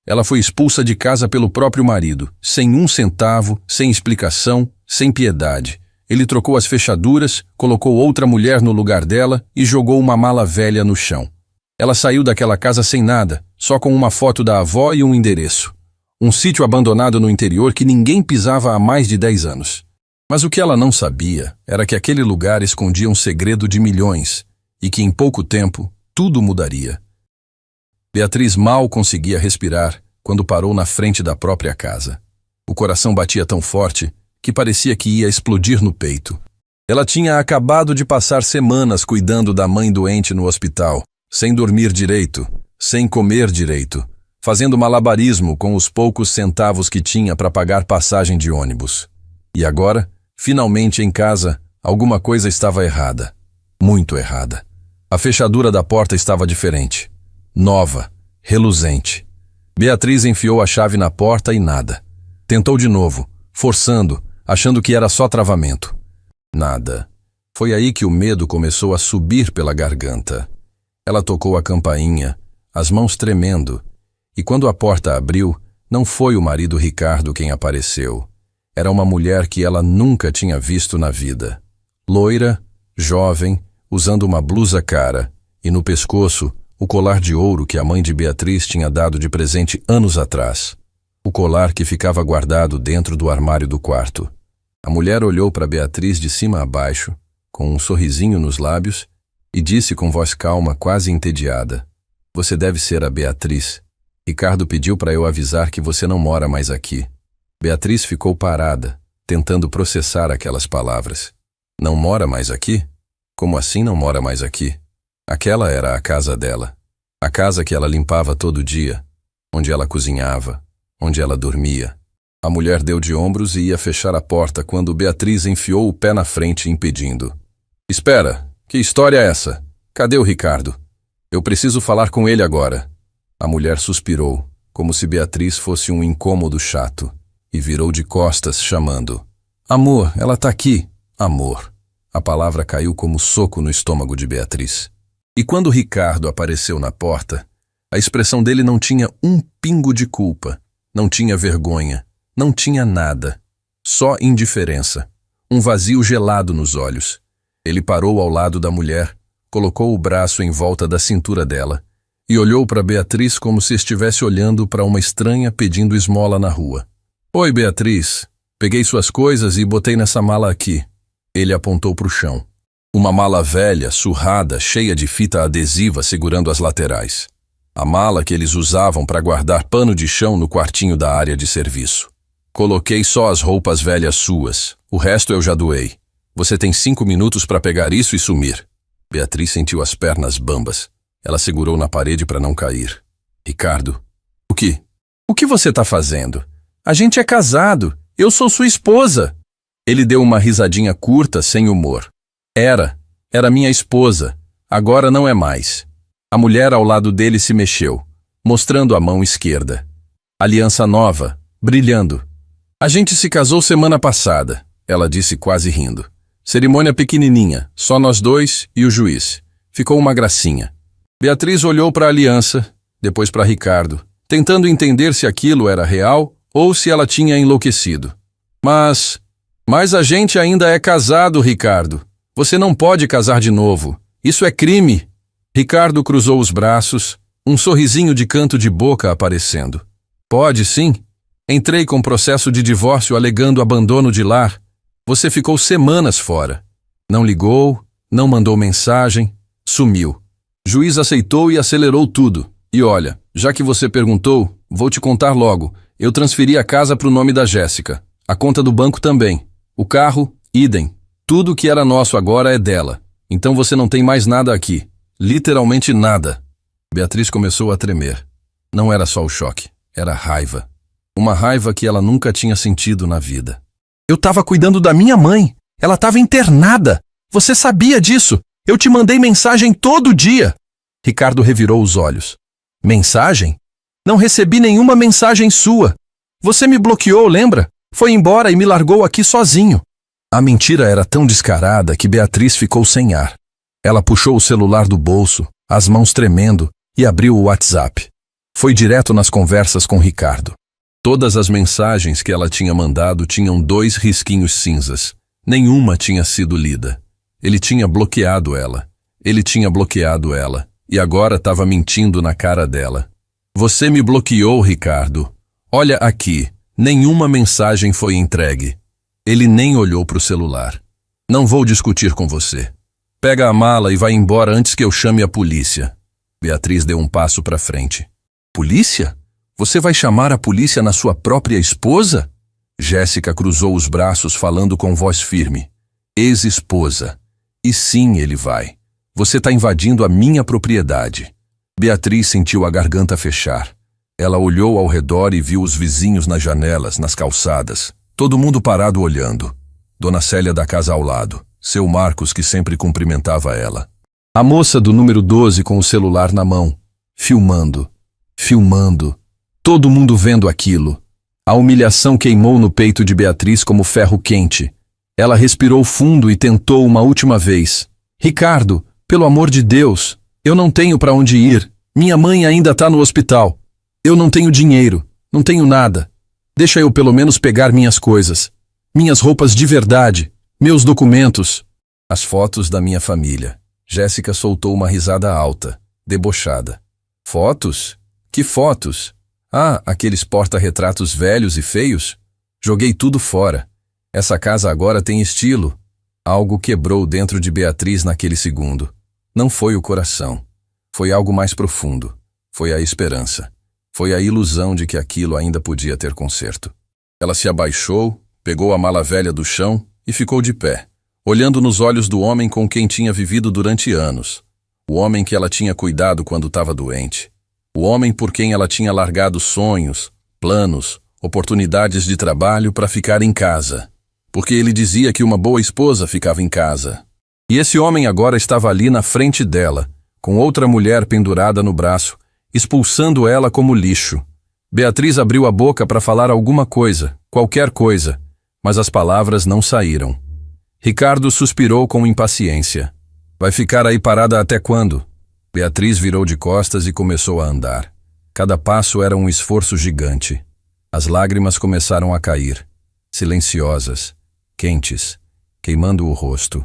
Ela foi expulsa de casa pelo próprio marido, sem um centavo, sem explicação, sem piedade. Ele trocou as fechaduras, colocou outra mulher no lugar dela e jogou uma mala velha no chão. Ela saiu daquela casa sem nada, só com uma foto da avó e um endereço. Um sítio abandonado no interior que ninguém pisava há mais de 10 anos. Mas o que ela não sabia era que aquele lugar escondia um segredo de milhões e que em pouco tempo tudo mudaria. Beatriz mal conseguia respirar quando parou na frente da própria casa. O coração batia tão forte que parecia que ia explodir no peito. Ela tinha acabado de passar semanas cuidando da mãe doente no hospital, sem dormir direito, sem comer direito, fazendo malabarismo com os poucos centavos que tinha para pagar passagem de ônibus. E agora, finalmente em casa, alguma coisa estava errada. Muito errada. A fechadura da porta estava diferente. Nova, reluzente. Beatriz enfiou a chave na porta e nada. Tentou de novo, forçando, achando que era só travamento. Nada. Foi aí que o medo começou a subir pela garganta. Ela tocou a campainha, as mãos tremendo, e quando a porta abriu, não foi o marido Ricardo quem apareceu. Era uma mulher que ela nunca tinha visto na vida. Loira, jovem, usando uma blusa cara, e no pescoço, o colar de ouro que a mãe de Beatriz tinha dado de presente anos atrás. O colar que ficava guardado dentro do armário do quarto. A mulher olhou para Beatriz de cima a baixo, com um sorrisinho nos lábios, e disse com voz calma, quase entediada: "Você deve ser a Beatriz. Ricardo pediu para eu avisar que você não mora mais aqui." Beatriz ficou parada, tentando processar aquelas palavras. Não mora mais aqui? Como assim não mora mais aqui? Aquela era a casa dela. A casa que ela limpava todo dia, onde ela cozinhava, onde ela dormia. A mulher deu de ombros e ia fechar a porta quando Beatriz enfiou o pé na frente, impedindo. "Espera, que história é essa? Cadê o Ricardo? Eu preciso falar com ele agora." A mulher suspirou, como se Beatriz fosse um incômodo chato, e virou de costas, chamando. "Amor, ela tá aqui." Amor. A palavra caiu como soco no estômago de Beatriz. E quando Ricardo apareceu na porta, a expressão dele não tinha um pingo de culpa, não tinha vergonha, não tinha nada. Só indiferença, um vazio gelado nos olhos. Ele parou ao lado da mulher, colocou o braço em volta da cintura dela e olhou para Beatriz como se estivesse olhando para uma estranha pedindo esmola na rua. "Oi, Beatriz. Peguei suas coisas e botei nessa mala aqui." Ele apontou para o chão. Uma mala velha, surrada, cheia de fita adesiva segurando as laterais. A mala que eles usavam para guardar pano de chão no quartinho da área de serviço. "Coloquei só as roupas velhas suas. O resto eu já doei. Você tem 5 minutos para pegar isso e sumir." Beatriz sentiu as pernas bambas. Ela segurou na parede para não cair. "Ricardo, o quê? O que você tá fazendo? A gente é casado. Eu sou sua esposa." Ele deu uma risadinha curta, sem humor. Era minha esposa. Agora não é mais." A mulher ao lado dele se mexeu, mostrando a mão esquerda. Aliança nova, brilhando. "A gente se casou semana passada," ela disse quase rindo. "Cerimônia pequenininha, só nós dois e o juiz. Ficou uma gracinha." Beatriz olhou para a aliança, depois para Ricardo, tentando entender se aquilo era real ou se ela tinha enlouquecido. Mas a gente ainda é casado, Ricardo. Você não pode casar de novo. Isso é crime." Ricardo cruzou os braços, um sorrisinho de canto de boca aparecendo. "Pode sim. Entrei com processo de divórcio alegando abandono de lar. Você ficou semanas fora. Não ligou, não mandou mensagem, sumiu. Juiz aceitou e acelerou tudo. E olha, já que você perguntou, vou te contar logo. Eu transferi a casa para o nome da Jéssica. A conta do banco também. O carro, idem. Tudo que era nosso agora é dela. Então você não tem mais nada aqui. Literalmente nada." Beatriz começou a tremer. Não era só o choque, era raiva. Uma raiva que ela nunca tinha sentido na vida. "Eu estava cuidando da minha mãe. Ela estava internada. Você sabia disso. Eu te mandei mensagem todo dia." Ricardo revirou os olhos. "Mensagem? Não recebi nenhuma mensagem sua. Você me bloqueou, lembra? Foi embora e me largou aqui sozinho." A mentira era tão descarada que Beatriz ficou sem ar. Ela puxou o celular do bolso, as mãos tremendo, e abriu o WhatsApp. Foi direto nas conversas com Ricardo. Todas as mensagens que ela tinha mandado tinham 2 risquinhos cinzas. Nenhuma tinha sido lida. Ele tinha bloqueado ela. E agora estava mentindo na cara dela. Você me bloqueou, Ricardo. Olha aqui, nenhuma mensagem foi entregue. Ele nem olhou para o celular. Não vou discutir com você. Pega a mala e vai embora antes que eu chame a polícia. Beatriz deu um passo para frente. Polícia? Você vai chamar a polícia na sua própria esposa? Jéssica cruzou os braços falando com voz firme. Ex-esposa. E sim, ele vai. Você está invadindo a minha propriedade. Beatriz sentiu a garganta fechar. Ela olhou ao redor e viu os vizinhos nas janelas, nas calçadas. Todo mundo parado olhando. Dona Célia da casa ao lado. Seu Marcos, que sempre cumprimentava ela. A moça do número 12 com o celular na mão. Filmando. Todo mundo vendo aquilo. A humilhação queimou no peito de Beatriz como ferro quente. Ela respirou fundo e tentou uma última vez. Ricardo, pelo amor de Deus, eu não tenho para onde ir. Minha mãe ainda está no hospital. Eu não tenho dinheiro, não tenho nada. Deixa eu pelo menos pegar minhas coisas. Minhas roupas de verdade, meus documentos. As fotos da minha família. Jéssica soltou uma risada alta, debochada. Fotos? Que fotos? Ah, aqueles porta-retratos velhos e feios? Joguei tudo fora. Essa casa agora tem estilo. Algo quebrou dentro de Beatriz naquele segundo. Não foi o coração. Foi algo mais profundo. Foi a esperança. Foi a ilusão de que aquilo ainda podia ter conserto. Ela se abaixou, pegou a mala velha do chão e ficou de pé, olhando nos olhos do homem com quem tinha vivido durante anos. O homem que ela tinha cuidado quando estava doente. O homem por quem ela tinha largado sonhos, planos, oportunidades de trabalho para ficar em casa. Porque ele dizia que uma boa esposa ficava em casa. E esse homem agora estava ali na frente dela, com outra mulher pendurada no braço, expulsando ela como lixo. Beatriz abriu a boca para falar alguma coisa, qualquer coisa, mas as palavras não saíram. Ricardo suspirou com impaciência. Vai ficar aí parada até quando? Beatriz virou de costas e começou a andar. Cada passo era um esforço gigante. As lágrimas começaram a cair, silenciosas, quentes, queimando o rosto.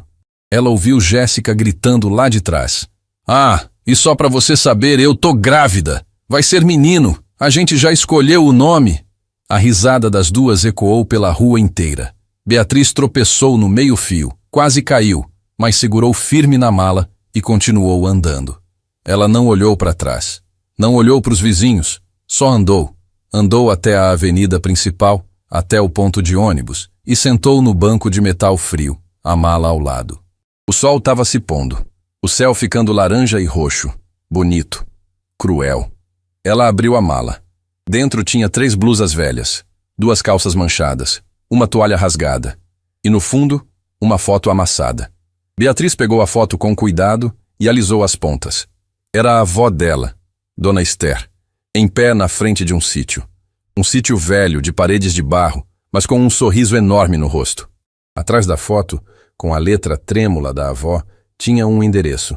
Ela ouviu Jéssica gritando lá de trás. Ah, e só para você saber, eu tô grávida. Vai ser menino. A gente já escolheu o nome. A risada das duas ecoou pela rua inteira. Beatriz tropeçou no meio-fio, quase caiu, mas segurou firme na mala e continuou andando. Ela não olhou para trás, não olhou para os vizinhos, só andou. Andou até a avenida principal, até o ponto de ônibus, e sentou no banco de metal frio, a mala ao lado. O sol estava se pondo, o céu ficando laranja e roxo, bonito, cruel. Ela abriu a mala. Dentro tinha 3 blusas velhas, 2 calças manchadas, uma toalha rasgada, e no fundo, uma foto amassada. Beatriz pegou a foto com cuidado e alisou as pontas. Era a avó dela, Dona Esther, em pé na frente de um sítio. Um sítio velho, de paredes de barro, mas com um sorriso enorme no rosto. Atrás da foto, com a letra trêmula da avó, tinha um endereço.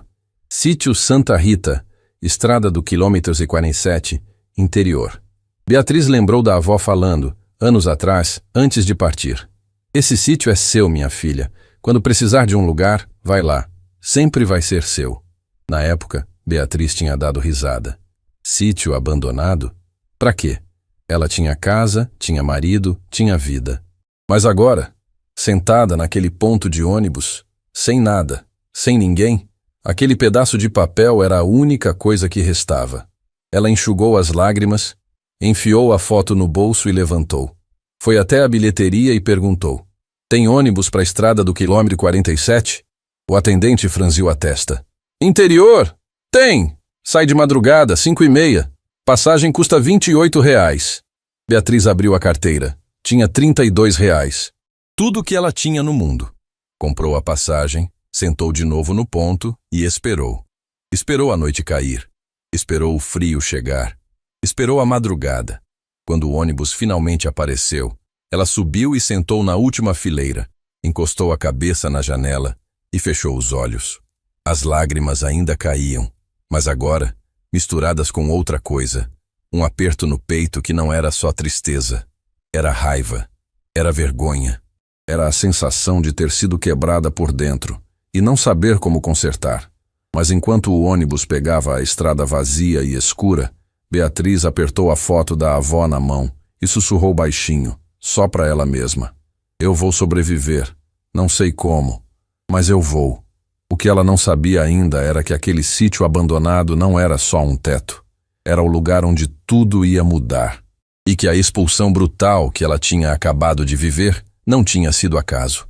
Sítio Santa Rita, estrada do quilômetros e 47, interior. Beatriz lembrou da avó falando, anos atrás, antes de partir. Esse sítio é seu, minha filha. Quando precisar de um lugar, vai lá. Sempre vai ser seu. Na época, Beatriz tinha dado risada. Sítio abandonado? Pra quê? Ela tinha casa, tinha marido, tinha vida. Mas agora, sentada naquele ponto de ônibus, sem nada, sem ninguém, aquele pedaço de papel era a única coisa que restava. Ela enxugou as lágrimas, enfiou a foto no bolso e levantou. Foi até a bilheteria e perguntou: tem ônibus para a estrada do quilômetro 47? O atendente franziu a testa. Interior? Tem! Sai de madrugada, 5h30. Passagem custa R$28. Beatriz abriu a carteira. Tinha R$32. Tudo que ela tinha no mundo. Comprou a passagem, sentou de novo no ponto e esperou. Esperou a noite cair. Esperou o frio chegar. Esperou a madrugada. Quando o ônibus finalmente apareceu, ela subiu e sentou na última fileira, encostou a cabeça na janela e fechou os olhos. As lágrimas ainda caíam, mas agora, misturadas com outra coisa, Um aperto no peito que não era só tristeza. Era raiva. Era vergonha. Era a sensação de ter sido quebrada por dentro e não saber como consertar. Mas enquanto o ônibus pegava a estrada vazia e escura, Beatriz apertou a foto da avó na mão e sussurrou baixinho, só para ela mesma. Eu vou sobreviver. Não sei como, mas eu vou. O que ela não sabia ainda era que aquele sítio abandonado não era só um teto. Era o lugar onde tudo ia mudar. E que a expulsão brutal que ela tinha acabado de viver não tinha sido acaso.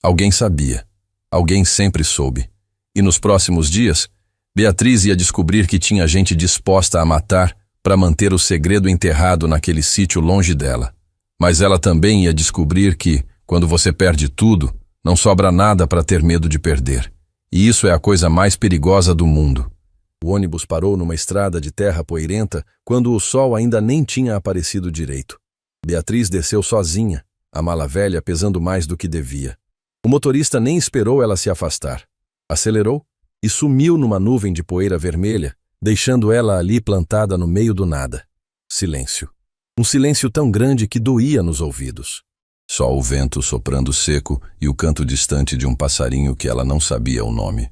Alguém sabia. Alguém sempre soube. E nos próximos dias, Beatriz ia descobrir que tinha gente disposta a matar para manter o segredo enterrado naquele sítio longe dela. Mas ela também ia descobrir que, quando você perde tudo, não sobra nada para ter medo de perder. E isso é a coisa mais perigosa do mundo. O ônibus parou numa estrada de terra poeirenta quando o sol ainda nem tinha aparecido direito. Beatriz desceu sozinha, a mala velha pesando mais do que devia. O motorista nem esperou ela se afastar. Acelerou e sumiu numa nuvem de poeira vermelha, deixando ela ali plantada no meio do nada. Silêncio. Um silêncio tão grande que doía nos ouvidos. Só o vento soprando seco e o canto distante de um passarinho que ela não sabia o nome.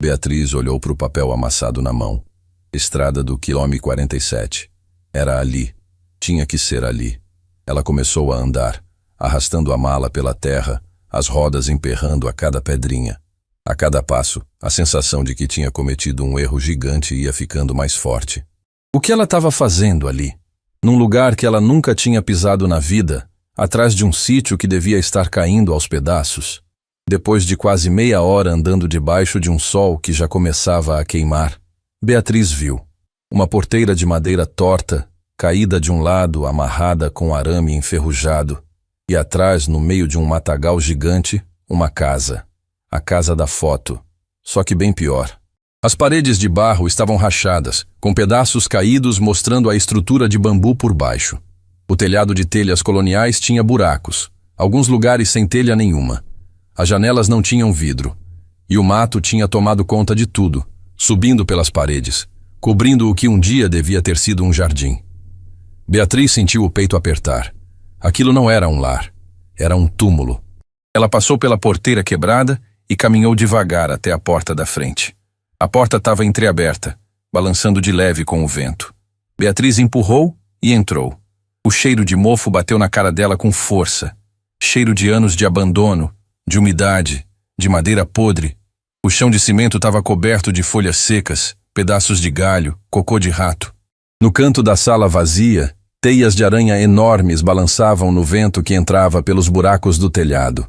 Beatriz olhou para o papel amassado na mão. Estrada do quilômetro 47. Era ali. Tinha que ser ali. Ela começou a andar, arrastando a mala pela terra, as rodas emperrando a cada pedrinha. A cada passo, a sensação de que tinha cometido um erro gigante ia ficando mais forte. O que ela estava fazendo ali? Num lugar que ela nunca tinha pisado na vida, atrás de um sítio que devia estar caindo aos pedaços? Depois de quase meia hora andando debaixo de um sol que já começava a queimar, Beatriz viu uma porteira de madeira torta, caída de um lado, amarrada com arame enferrujado, e atrás, no meio de um matagal gigante, uma casa. A casa da foto, só que bem pior. As paredes de barro estavam rachadas, com pedaços caídos mostrando a estrutura de bambu por baixo. O telhado de telhas coloniais tinha buracos, alguns lugares sem telha nenhuma. As janelas não tinham vidro, e o mato tinha tomado conta de tudo, subindo pelas paredes, cobrindo o que um dia devia ter sido um jardim. Beatriz sentiu o peito apertar. Aquilo não era um lar, era um túmulo. Ela passou pela porteira quebrada e caminhou devagar até a porta da frente. A porta estava entreaberta, balançando de leve com o vento. Beatriz empurrou e entrou. O cheiro de mofo bateu na cara dela com força. Cheiro de anos de abandono, de umidade, de madeira podre. O chão de cimento estava coberto de folhas secas, pedaços de galho, cocô de rato. No canto da sala vazia, teias de aranha enormes balançavam no vento que entrava pelos buracos do telhado.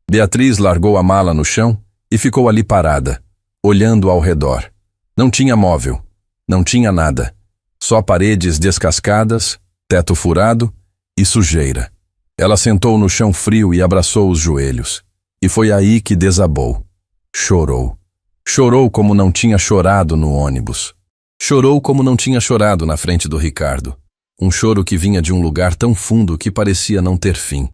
Beatriz largou a mala no chão e ficou ali parada, olhando ao redor. Não tinha móvel, não tinha nada. Só paredes descascadas, teto furado e sujeira. Ela sentou no chão frio e abraçou os joelhos. E foi aí que desabou. Chorou. Chorou como não tinha chorado no ônibus. Chorou como não tinha chorado na frente do Ricardo. Um choro que vinha de um lugar tão fundo que parecia não ter fim.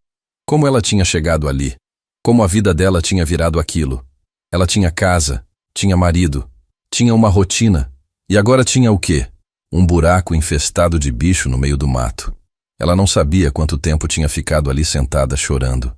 Como ela tinha chegado ali? Como a vida dela tinha virado aquilo? Ela tinha casa, tinha marido, tinha uma rotina. E agora tinha o quê? Um buraco infestado de bicho no meio do mato. Ela não sabia quanto tempo tinha ficado ali sentada chorando.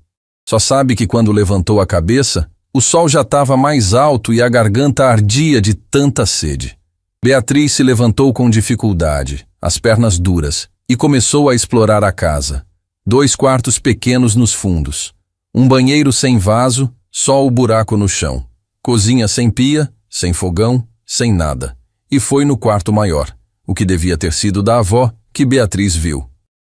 Só sabe que quando levantou a cabeça, o sol já estava mais alto e a garganta ardia de tanta sede. Beatriz se levantou com dificuldade, as pernas duras, e começou a explorar a casa. 2 quartos pequenos nos fundos. Um banheiro sem vaso, só o buraco no chão. Cozinha sem pia, sem fogão, sem nada. E foi no quarto maior, o que devia ter sido da avó, que Beatriz viu.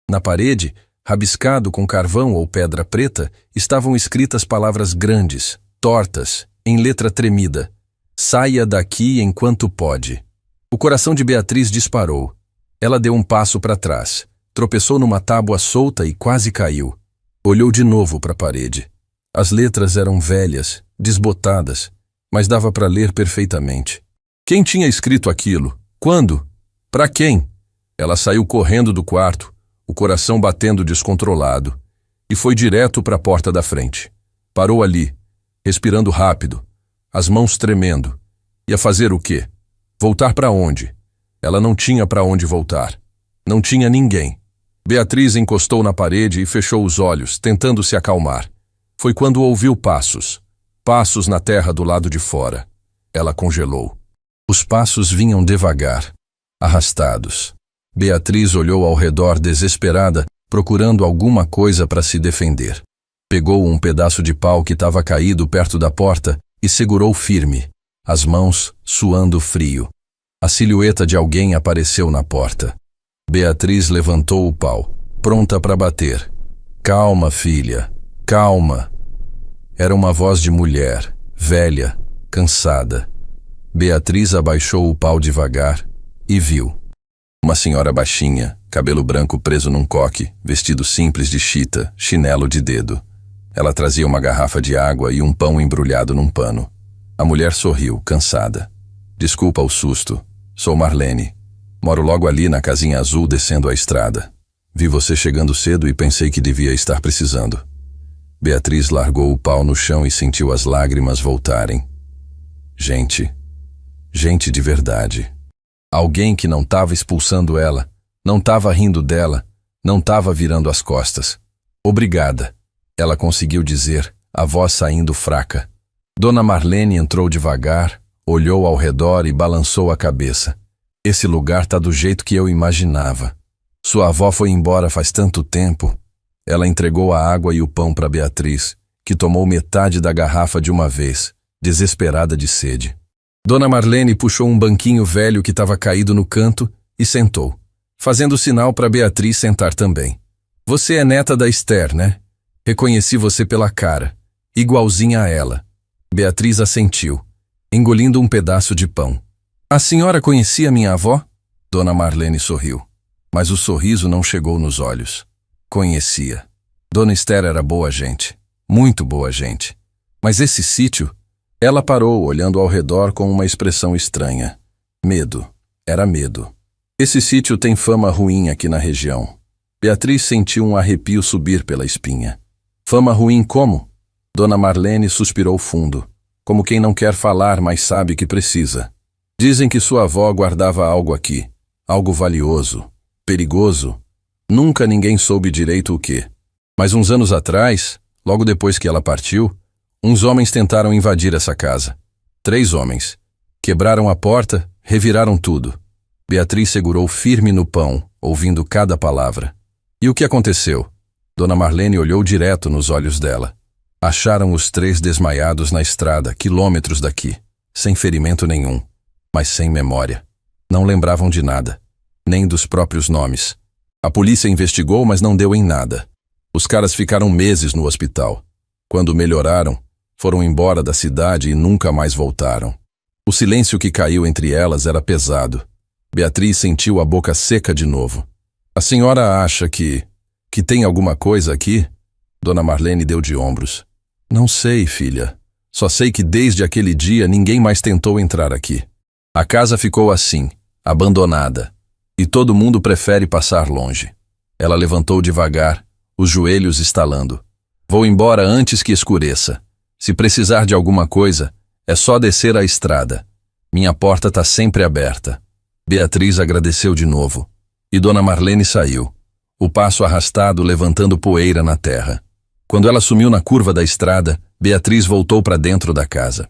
Na parede, rabiscado com carvão ou pedra preta, estavam escritas palavras grandes, tortas, em letra tremida. Saia daqui enquanto pode. O coração de Beatriz disparou. Ela deu um passo para trás, tropeçou numa tábua solta e quase caiu. Olhou de novo para a parede. As letras eram velhas, desbotadas, mas dava para ler perfeitamente. Quem tinha escrito aquilo? Quando? Para quem? Ela saiu correndo do quarto, o coração batendo descontrolado, e foi direto para a porta da frente. Parou ali, respirando rápido, as mãos tremendo. Ia fazer o quê? Voltar para onde? Ela não tinha para onde voltar. Não tinha ninguém. Beatriz encostou na parede e fechou os olhos, tentando se acalmar. Foi quando ouviu passos. Passos na terra do lado de fora. Ela congelou. Os passos vinham devagar, arrastados. Beatriz olhou ao redor desesperada, procurando alguma coisa para se defender. Pegou um pedaço de pau que estava caído perto da porta e segurou firme, as mãos suando frio. A silhueta de alguém apareceu na porta. Beatriz levantou o pau, pronta para bater. Calma, filha, calma. Era uma voz de mulher, velha, cansada. Beatriz abaixou o pau devagar e viu. Uma senhora baixinha, cabelo branco preso num coque, vestido simples de chita, chinelo de dedo. Ela trazia uma garrafa de água e um pão embrulhado num pano. A mulher sorriu, cansada. Desculpa o susto. Sou Marlene. Moro logo ali na casinha azul descendo a estrada. Vi você chegando cedo e pensei que devia estar precisando. Beatriz largou o pau no chão e sentiu as lágrimas voltarem. Gente de verdade. Alguém que não estava expulsando ela, não estava rindo dela, não estava virando as costas. Obrigada, ela conseguiu dizer, a voz saindo fraca. Dona Marlene entrou devagar, olhou ao redor e balançou a cabeça. Esse lugar tá do jeito que eu imaginava. Sua avó foi embora faz tanto tempo. Ela entregou a água e o pão para Beatriz, que tomou metade da garrafa de uma vez, desesperada de sede. Dona Marlene puxou um banquinho velho que estava caído no canto e sentou, fazendo sinal para Beatriz sentar também. Você é neta da Esther, né? Reconheci você pela cara, igualzinha a ela. Beatriz assentiu, engolindo um pedaço de pão. A senhora conhecia minha avó? Dona Marlene sorriu, mas o sorriso não chegou nos olhos. Conhecia. Dona Esther era boa gente, muito boa gente. Mas esse sítio... Ela parou, olhando ao redor com uma expressão estranha. Medo. Era medo. Esse sítio tem fama ruim aqui na região. Beatriz sentiu um arrepio subir pela espinha. Fama ruim como? Dona Marlene suspirou fundo, como quem não quer falar, mas sabe que precisa. Dizem que sua avó guardava algo aqui, algo valioso, perigoso. Nunca ninguém soube direito o quê. Mas uns anos atrás, logo depois que ela partiu, uns homens tentaram invadir essa casa. 3 homens. Quebraram a porta, reviraram tudo. Beatriz segurou firme no pão, ouvindo cada palavra. E o que aconteceu? Dona Marlene olhou direto nos olhos dela. Acharam os 3 desmaiados na estrada, quilômetros daqui, sem ferimento nenhum, mas sem memória. Não lembravam de nada, nem dos próprios nomes. A polícia investigou, mas não deu em nada. Os caras ficaram meses no hospital. Quando melhoraram, foram embora da cidade e nunca mais voltaram. O silêncio que caiu entre elas era pesado. Beatriz sentiu a boca seca de novo. A senhora acha que tem alguma coisa aqui? Dona Marlene deu de ombros. Não sei, filha. Só sei que desde aquele dia ninguém mais tentou entrar aqui. A casa ficou assim, abandonada. E todo mundo prefere passar longe. Ela levantou devagar, os joelhos estalando. Vou embora antes que escureça. Se precisar de alguma coisa, é só descer a estrada. Minha porta está sempre aberta. Beatriz agradeceu de novo. E Dona Marlene saiu, o passo arrastado levantando poeira na terra. Quando ela sumiu na curva da estrada, Beatriz voltou para dentro da casa.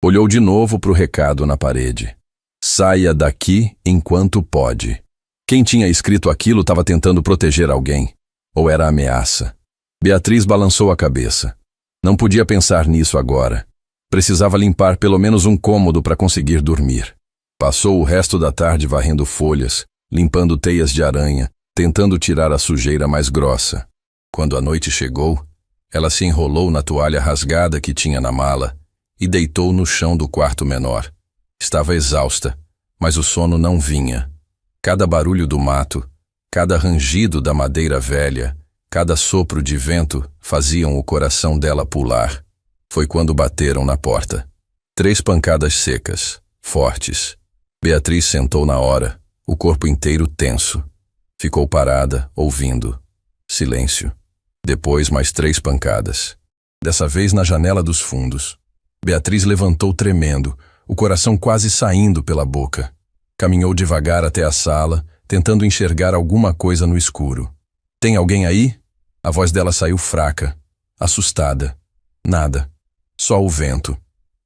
Olhou de novo para o recado na parede. Saia daqui enquanto pode. Quem tinha escrito aquilo estava tentando proteger alguém. Ou era ameaça? Beatriz balançou a cabeça. Não podia pensar nisso agora. Precisava limpar pelo menos um cômodo para conseguir dormir. Passou o resto da tarde varrendo folhas, limpando teias de aranha, tentando tirar a sujeira mais grossa. Quando a noite chegou, ela se enrolou na toalha rasgada que tinha na mala e deitou no chão do quarto menor. Estava exausta, mas o sono não vinha. Cada barulho do mato, cada rangido da madeira velha, cada sopro de vento faziam o coração dela pular. Foi quando bateram na porta. 3 pancadas secas, fortes. Beatriz sentou na hora, o corpo inteiro tenso. Ficou parada, ouvindo. Silêncio. Depois mais 3 pancadas. Dessa vez na janela dos fundos. Beatriz levantou tremendo, o coração quase saindo pela boca. Caminhou devagar até a sala, tentando enxergar alguma coisa no escuro. Tem alguém aí? A voz dela saiu fraca, assustada. Nada. Só o vento.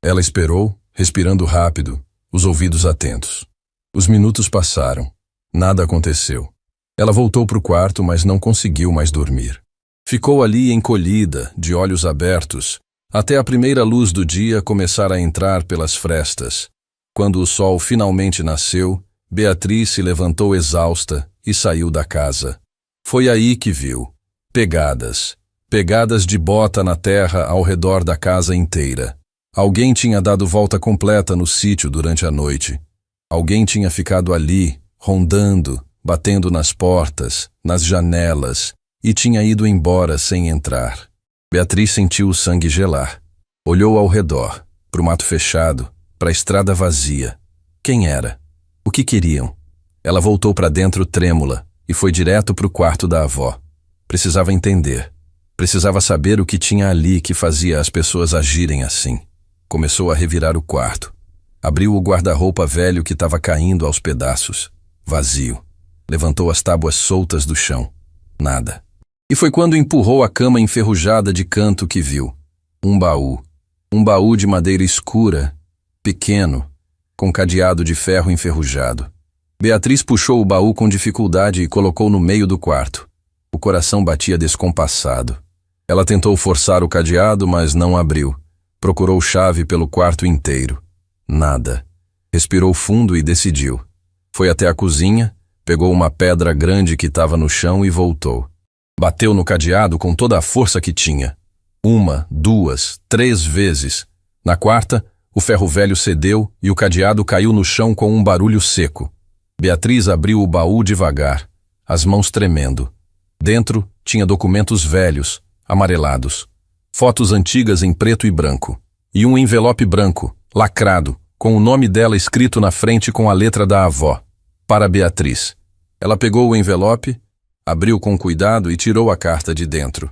Ela esperou, respirando rápido, os ouvidos atentos. Os minutos passaram. Nada aconteceu. Ela voltou para o quarto, mas não conseguiu mais dormir. Ficou ali encolhida, de olhos abertos, até a primeira luz do dia começar a entrar pelas frestas. Quando o sol finalmente nasceu, Beatriz se levantou exausta e saiu da casa. Foi aí que viu pegadas. Pegadas de bota na terra ao redor da casa inteira. Alguém tinha dado volta completa no sítio durante a noite. Alguém tinha ficado ali, rondando, batendo nas portas, nas janelas, e tinha ido embora sem entrar. Beatriz sentiu o sangue gelar. Olhou ao redor, para o mato fechado, para a estrada vazia. Quem era? O que queriam? Ela voltou para dentro trêmula e foi direto para o quarto da avó. Precisava entender. Precisava saber o que tinha ali que fazia as pessoas agirem assim. Começou a revirar o quarto. Abriu o guarda-roupa velho que estava caindo aos pedaços. Vazio. Levantou as tábuas soltas do chão. Nada. E foi quando empurrou a cama enferrujada de canto que viu. Um baú. Um baú de madeira escura, pequeno, com cadeado de ferro enferrujado. Beatriz puxou o baú com dificuldade e colocou no meio do quarto. O coração batia descompassado. Ela tentou forçar o cadeado, mas não abriu. Procurou chave pelo quarto inteiro. Nada. Respirou fundo e decidiu. Foi até a cozinha, pegou uma pedra grande que estava no chão e voltou. Bateu no cadeado com toda a força que tinha. 1, 2, 3 vezes. Na quarta, o ferro velho cedeu e o cadeado caiu no chão com um barulho seco. Beatriz abriu o baú devagar, as mãos tremendo. Dentro tinha documentos velhos, amarelados, fotos antigas em preto e branco, e um envelope branco, lacrado, com o nome dela escrito na frente com a letra da avó. Para Beatriz. Ela pegou o envelope, abriu com cuidado e tirou a carta de dentro.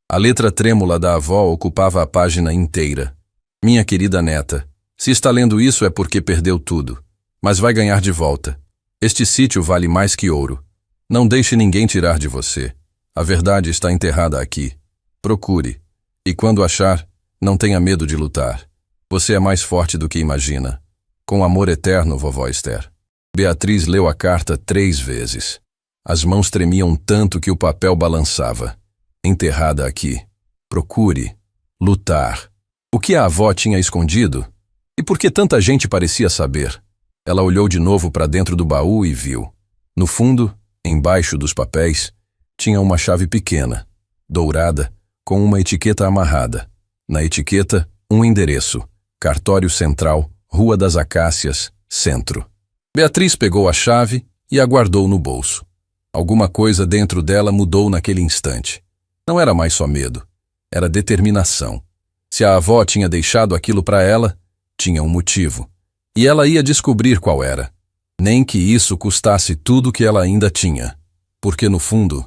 A letra trêmula da avó ocupava a página inteira. Minha querida neta, se está lendo isso é porque perdeu tudo, mas vai ganhar de volta. Este sítio vale mais que ouro. Não deixe ninguém tirar de você. A verdade está enterrada aqui. Procure. E quando achar, não tenha medo de lutar. Você é mais forte do que imagina. Com amor eterno, vovó Esther. Beatriz leu a carta 3 vezes. As mãos tremiam tanto que o papel balançava. Enterrada aqui. Procure. Lutar. O que a avó tinha escondido? E por que tanta gente parecia saber? Ela olhou de novo para dentro do baú e viu. No fundo, embaixo dos papéis, tinha uma chave pequena, dourada, com uma etiqueta amarrada. Na etiqueta, um endereço. Cartório Central, Rua das Acácias, Centro. Beatriz pegou a chave e a guardou no bolso. Alguma coisa dentro dela mudou naquele instante. Não era mais só medo. Era determinação. Se a avó tinha deixado aquilo para ela, tinha um motivo. E ela ia descobrir qual era. Nem que isso custasse tudo que ela ainda tinha. Porque, no fundo,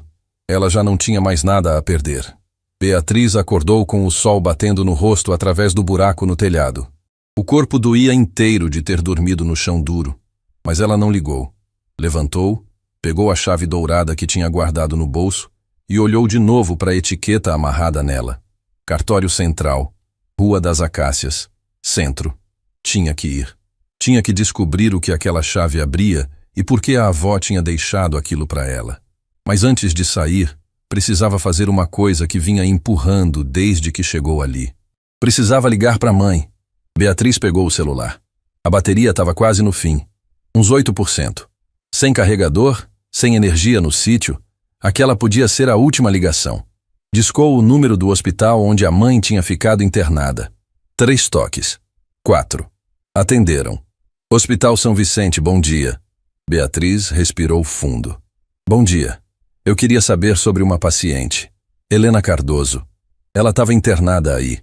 ela já não tinha mais nada a perder. Beatriz acordou com o sol batendo no rosto através do buraco no telhado. O corpo doía inteiro de ter dormido no chão duro. Mas ela não ligou. Levantou, pegou a chave dourada que tinha guardado no bolso e olhou de novo para a etiqueta amarrada nela. Cartório Central, Rua das Acácias, Centro. Tinha que ir. Tinha que descobrir o que aquela chave abria e por que a avó tinha deixado aquilo para ela. Mas antes de sair, precisava fazer uma coisa que vinha empurrando desde que chegou ali. Precisava ligar para a mãe. Beatriz pegou o celular. A bateria estava quase no fim. Uns 8%. Sem carregador, sem energia no sítio, aquela podia ser a última ligação. Discou o número do hospital onde a mãe tinha ficado internada. 3 toques. 4. Atenderam. Hospital São Vicente, bom dia. Beatriz respirou fundo. Bom dia. Eu queria saber sobre uma paciente. Helena Cardoso. Ela estava internada aí.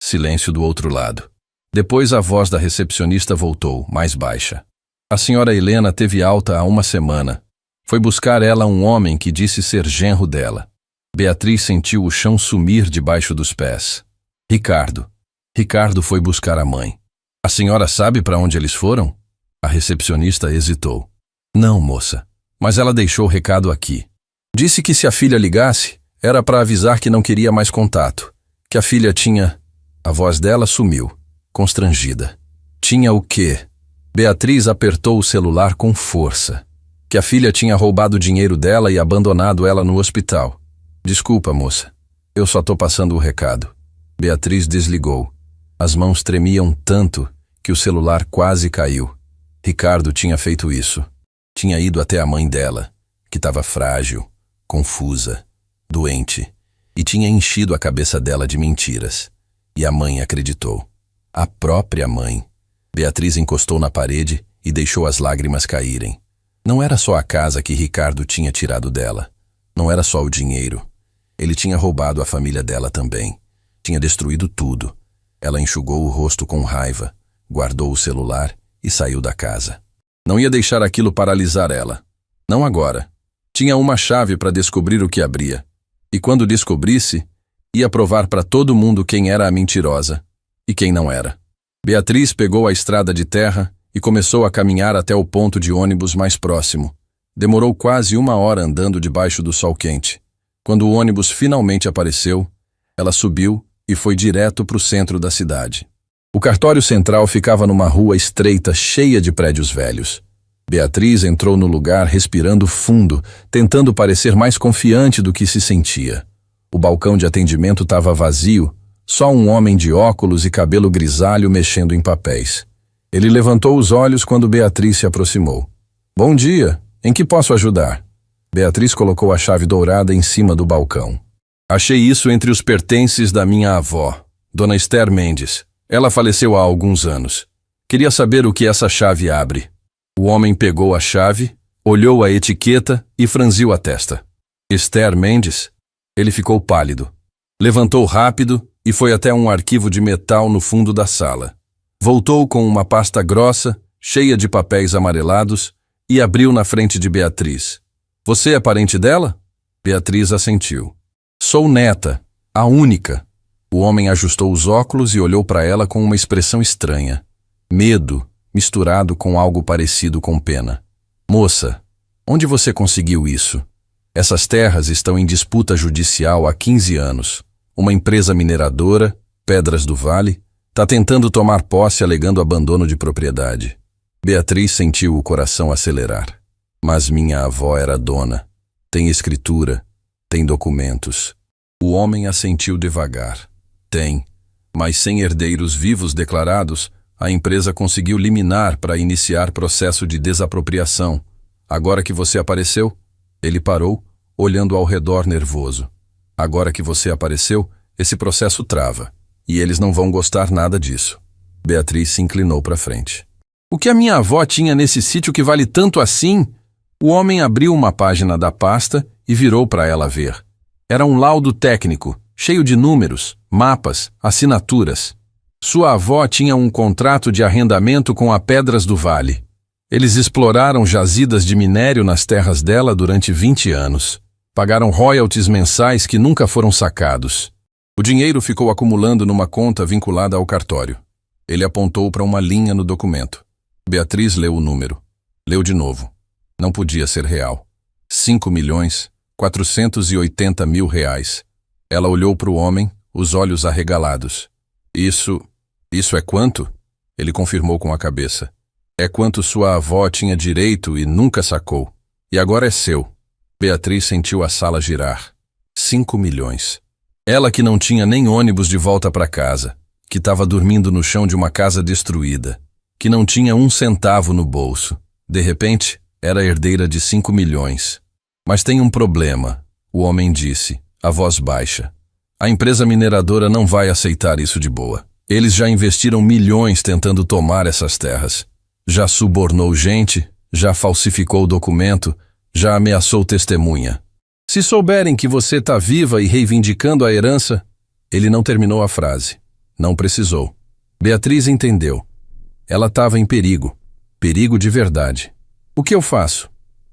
Silêncio do outro lado. Depois a voz da recepcionista voltou, mais baixa. A senhora Helena teve alta há 1 semana. Foi buscar ela um homem que disse ser genro dela. Beatriz sentiu o chão sumir debaixo dos pés. Ricardo. Ricardo foi buscar a mãe. A senhora sabe para onde eles foram? A recepcionista hesitou. Não, moça. mas ela deixou o recado aqui. Disse que se a filha ligasse, era para avisar que não queria mais contato, que a filha tinha... A voz dela sumiu, constrangida. Tinha o quê? Beatriz apertou o celular com força. Que a filha tinha roubado o dinheiro dela e abandonado ela no hospital. Desculpa, moça. Eu só tô passando o recado. Beatriz desligou. As mãos tremiam tanto que o celular quase caiu. Ricardo tinha feito isso. Tinha ido até a mãe dela, que estava frágil, confusa, doente, e tinha enchido a cabeça dela de mentiras. E a mãe acreditou. A própria mãe. Beatriz encostou na parede e deixou as lágrimas caírem. Não era só a casa que Ricardo tinha tirado dela. Não era só o dinheiro. Ele tinha roubado a família dela também. Tinha destruído tudo. Ela enxugou o rosto com raiva, guardou o celular e saiu da casa. Não ia deixar aquilo paralisar ela. Não agora. Tinha uma chave para descobrir o que abria. E quando descobrisse, ia provar para todo mundo quem era a mentirosa e quem não era. Beatriz pegou a estrada de terra e começou a caminhar até o ponto de ônibus mais próximo. Demorou quase 1 hora andando debaixo do sol quente. Quando o ônibus finalmente apareceu, ela subiu e foi direto para o centro da cidade. O cartório central ficava numa rua estreita cheia de prédios velhos. Beatriz entrou no lugar respirando fundo, tentando parecer mais confiante do que se sentia. O balcão de atendimento estava vazio, só um homem de óculos e cabelo grisalho mexendo em papéis. Ele levantou os olhos quando Beatriz se aproximou. Bom dia, em que posso ajudar? Beatriz colocou a chave dourada em cima do balcão. Achei isso entre os pertences da minha avó, Dona Esther Mendes. Ela faleceu há alguns anos. Queria saber o que essa chave abre. O homem pegou a chave, olhou a etiqueta e franziu a testa. Esther Mendes? Ele ficou pálido. Levantou rápido e foi até um arquivo de metal no fundo da sala. Voltou com uma pasta grossa, cheia de papéis amarelados, e abriu na frente de Beatriz. Você é parente dela? Beatriz assentiu. Sou neta, a única. O homem ajustou os óculos e olhou para ela com uma expressão estranha. Medo, misturado com algo parecido com pena. Moça, onde você conseguiu isso? Essas terras estão em disputa judicial há 15 anos. Uma empresa mineradora, Pedras do Vale, está tentando tomar posse alegando abandono de propriedade. Beatriz sentiu o coração acelerar. Mas minha avó era dona. Tem escritura, tem documentos. O homem assentiu devagar. Tem, mas sem herdeiros vivos declarados, a empresa conseguiu liminar para iniciar processo de desapropriação. Agora que você apareceu, ele parou, olhando ao redor nervoso. Agora que você apareceu, esse processo trava, e eles não vão gostar nada disso. Beatriz se inclinou para frente. O que a minha avó tinha nesse sítio que vale tanto assim? O homem abriu uma página da pasta e virou para ela ver. Era um laudo técnico, cheio de números, mapas, assinaturas. Sua avó tinha um contrato de arrendamento com a Pedras do Vale. Eles exploraram jazidas de minério nas terras dela durante 20 anos. Pagaram royalties mensais que nunca foram sacados. O dinheiro ficou acumulando numa conta vinculada ao cartório. Ele apontou para uma linha no documento. Beatriz leu o número. Leu de novo. Não podia ser real. 5.480.000 reais. Ela olhou para o homem, os olhos arregalados. Isso é quanto? Ele confirmou com a cabeça. É quanto sua avó tinha direito e nunca sacou. E agora é seu. Beatriz sentiu a sala girar. 5 milhões. Ela que não tinha nem ônibus de volta para casa, que estava dormindo no chão de uma casa destruída, que não tinha 1 centavo no bolso. De repente, era herdeira de 5 milhões. Mas tem um problema, o homem disse, a voz baixa. A empresa mineradora não vai aceitar isso de boa. Eles já investiram milhões tentando tomar essas terras. Já subornou gente, já falsificou o documento, já ameaçou testemunha. Se souberem que você está viva e reivindicando a herança... Ele não terminou a frase. Não precisou. Beatriz entendeu. Ela estava em perigo. Perigo de verdade. O que eu faço?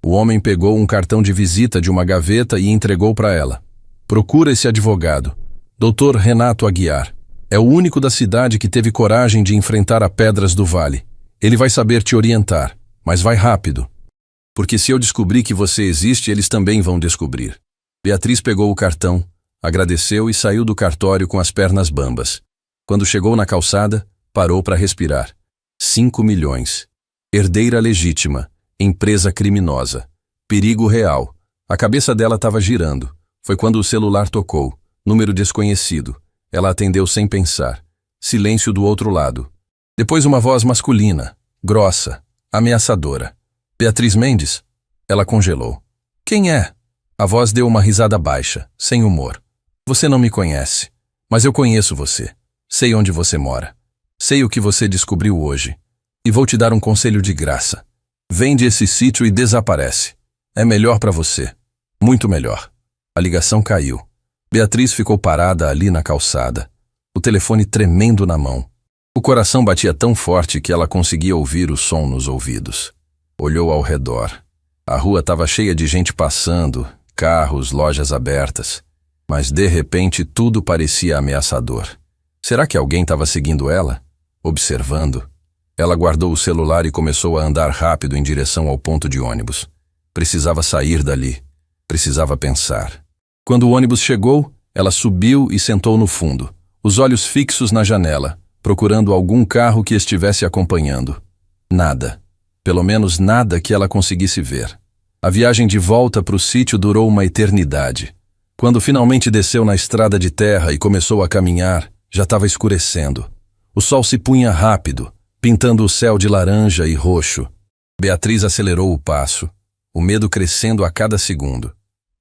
O homem pegou um cartão de visita de uma gaveta e entregou para ela. Procura esse advogado. Dr. Renato Aguiar. É o único da cidade que teve coragem de enfrentar a Pedras do Vale. Ele vai saber te orientar, mas vai rápido. Porque se eu descobrir que você existe, eles também vão descobrir. Beatriz pegou o cartão, agradeceu e saiu do cartório com as pernas bambas. Quando chegou na calçada, parou para respirar. 5 milhões. Herdeira legítima. Empresa criminosa. Perigo real. A cabeça dela estava girando. Foi quando o celular tocou. Número desconhecido. Ela atendeu sem pensar. Silêncio do outro lado. Depois uma voz masculina, grossa, ameaçadora. Beatriz Mendes? Ela congelou. Quem é? A voz deu uma risada baixa, sem humor. Você não me conhece, mas eu conheço você. Sei onde você mora. Sei o que você descobriu hoje. E vou te dar um conselho de graça. Vende esse sítio e desaparece. É melhor para você. Muito melhor. A ligação caiu. Beatriz ficou parada ali na calçada, o telefone tremendo na mão. O coração batia tão forte que ela conseguia ouvir o som nos ouvidos. Olhou ao redor. A rua estava cheia de gente passando, carros, lojas abertas. Mas de repente tudo parecia ameaçador. Será que alguém estava seguindo ela? Observando. Ela guardou o celular e começou a andar rápido em direção ao ponto de ônibus. Precisava sair dali. Precisava pensar. Quando o ônibus chegou, ela subiu e sentou no fundo, os olhos fixos na janela, procurando algum carro que estivesse acompanhando. Nada. Pelo menos nada que ela conseguisse ver. A viagem de volta para o sítio durou uma eternidade. Quando finalmente desceu na estrada de terra e começou a caminhar, já estava escurecendo. O sol se punha rápido, pintando o céu de laranja e roxo. Beatriz acelerou o passo, o medo crescendo a cada segundo.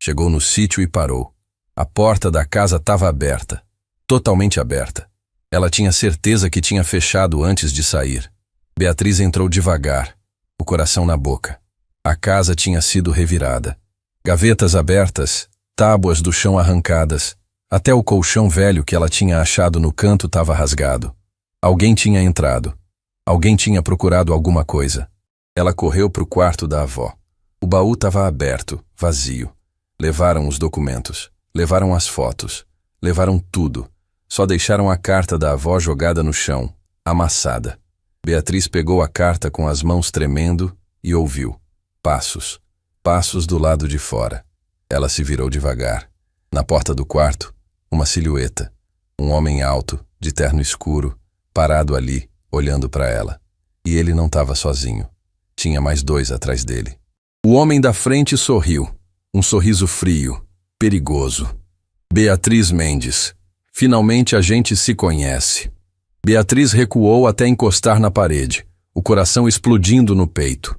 Chegou no sítio e parou. A porta da casa estava aberta, totalmente aberta. Ela tinha certeza que tinha fechado antes de sair. Beatriz entrou devagar, o coração na boca. A casa tinha sido revirada. Gavetas abertas, tábuas do chão arrancadas. Até o colchão velho que ela tinha achado no canto estava rasgado. Alguém tinha entrado. Alguém tinha procurado alguma coisa. Ela correu para o quarto da avó. O baú estava aberto, vazio. Levaram os documentos. Levaram as fotos. Levaram tudo. Só deixaram a carta da avó jogada no chão, amassada. Beatriz pegou a carta com as mãos tremendo e ouviu. Passos. Passos do lado de fora. Ela se virou devagar. Na porta do quarto, uma silhueta. Um homem alto, de terno escuro, parado ali, olhando para ela. E ele não estava sozinho. Tinha mais 2 atrás dele. O homem da frente sorriu. Um sorriso frio, perigoso. Beatriz Mendes. Finalmente a gente se conhece. Beatriz recuou até encostar na parede, o coração explodindo no peito.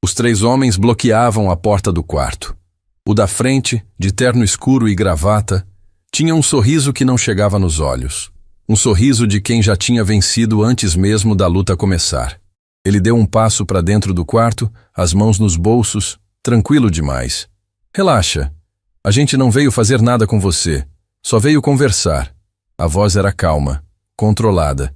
Os 3 homens bloqueavam a porta do quarto. O da frente, de terno escuro e gravata, tinha um sorriso que não chegava nos olhos. Um sorriso de quem já tinha vencido antes mesmo da luta começar. Ele deu um passo para dentro do quarto, as mãos nos bolsos, tranquilo demais. Relaxa. A gente não veio fazer nada com você. Só veio conversar. A voz era calma, controlada.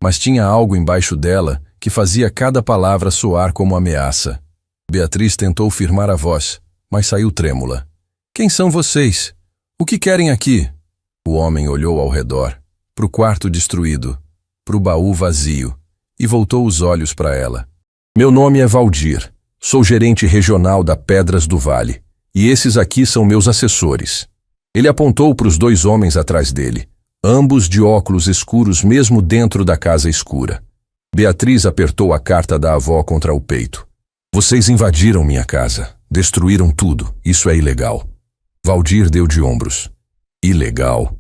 Mas tinha algo embaixo dela que fazia cada palavra soar como ameaça. Beatriz tentou firmar a voz, mas saiu trêmula. Quem são vocês? O que querem aqui? O homem olhou ao redor, para o quarto destruído, para o baú vazio, e voltou os olhos para ela. Meu nome é Valdir. Sou gerente regional da Pedras do Vale. E esses aqui são meus assessores. Ele apontou para os 2 homens atrás dele, ambos de óculos escuros mesmo dentro da casa escura. Beatriz apertou a carta da avó contra o peito. Vocês invadiram minha casa, destruíram tudo, isso é ilegal. Valdir deu de ombros. Ilegal?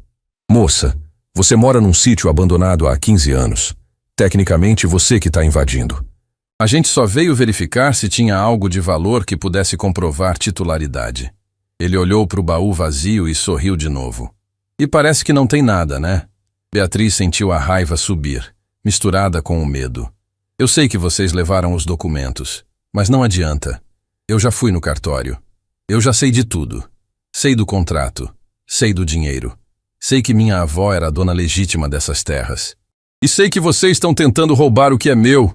Moça, você mora num sítio abandonado há 15 anos. Tecnicamente você que está invadindo. A gente só veio verificar se tinha algo de valor que pudesse comprovar titularidade. Ele olhou para o baú vazio e sorriu de novo. E parece que não tem nada, né? Beatriz sentiu a raiva subir, misturada com o medo. Eu sei que vocês levaram os documentos, mas não adianta. Eu já fui no cartório. Eu já sei de tudo. Sei do contrato. Sei do dinheiro. Sei que minha avó era a dona legítima dessas terras. E sei que vocês estão tentando roubar o que é meu.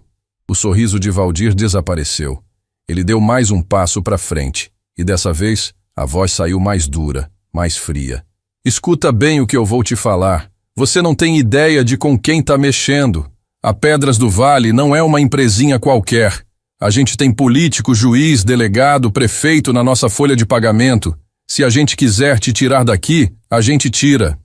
O sorriso de Valdir desapareceu. Ele deu mais um passo para frente, e dessa vez a voz saiu mais dura, mais fria. Escuta bem o que eu vou te falar. Você não tem ideia de com quem está mexendo. A Pedras do Vale não é uma empresinha qualquer. A gente tem político, juiz, delegado, prefeito na nossa folha de pagamento. Se a gente quiser te tirar daqui, a gente tira.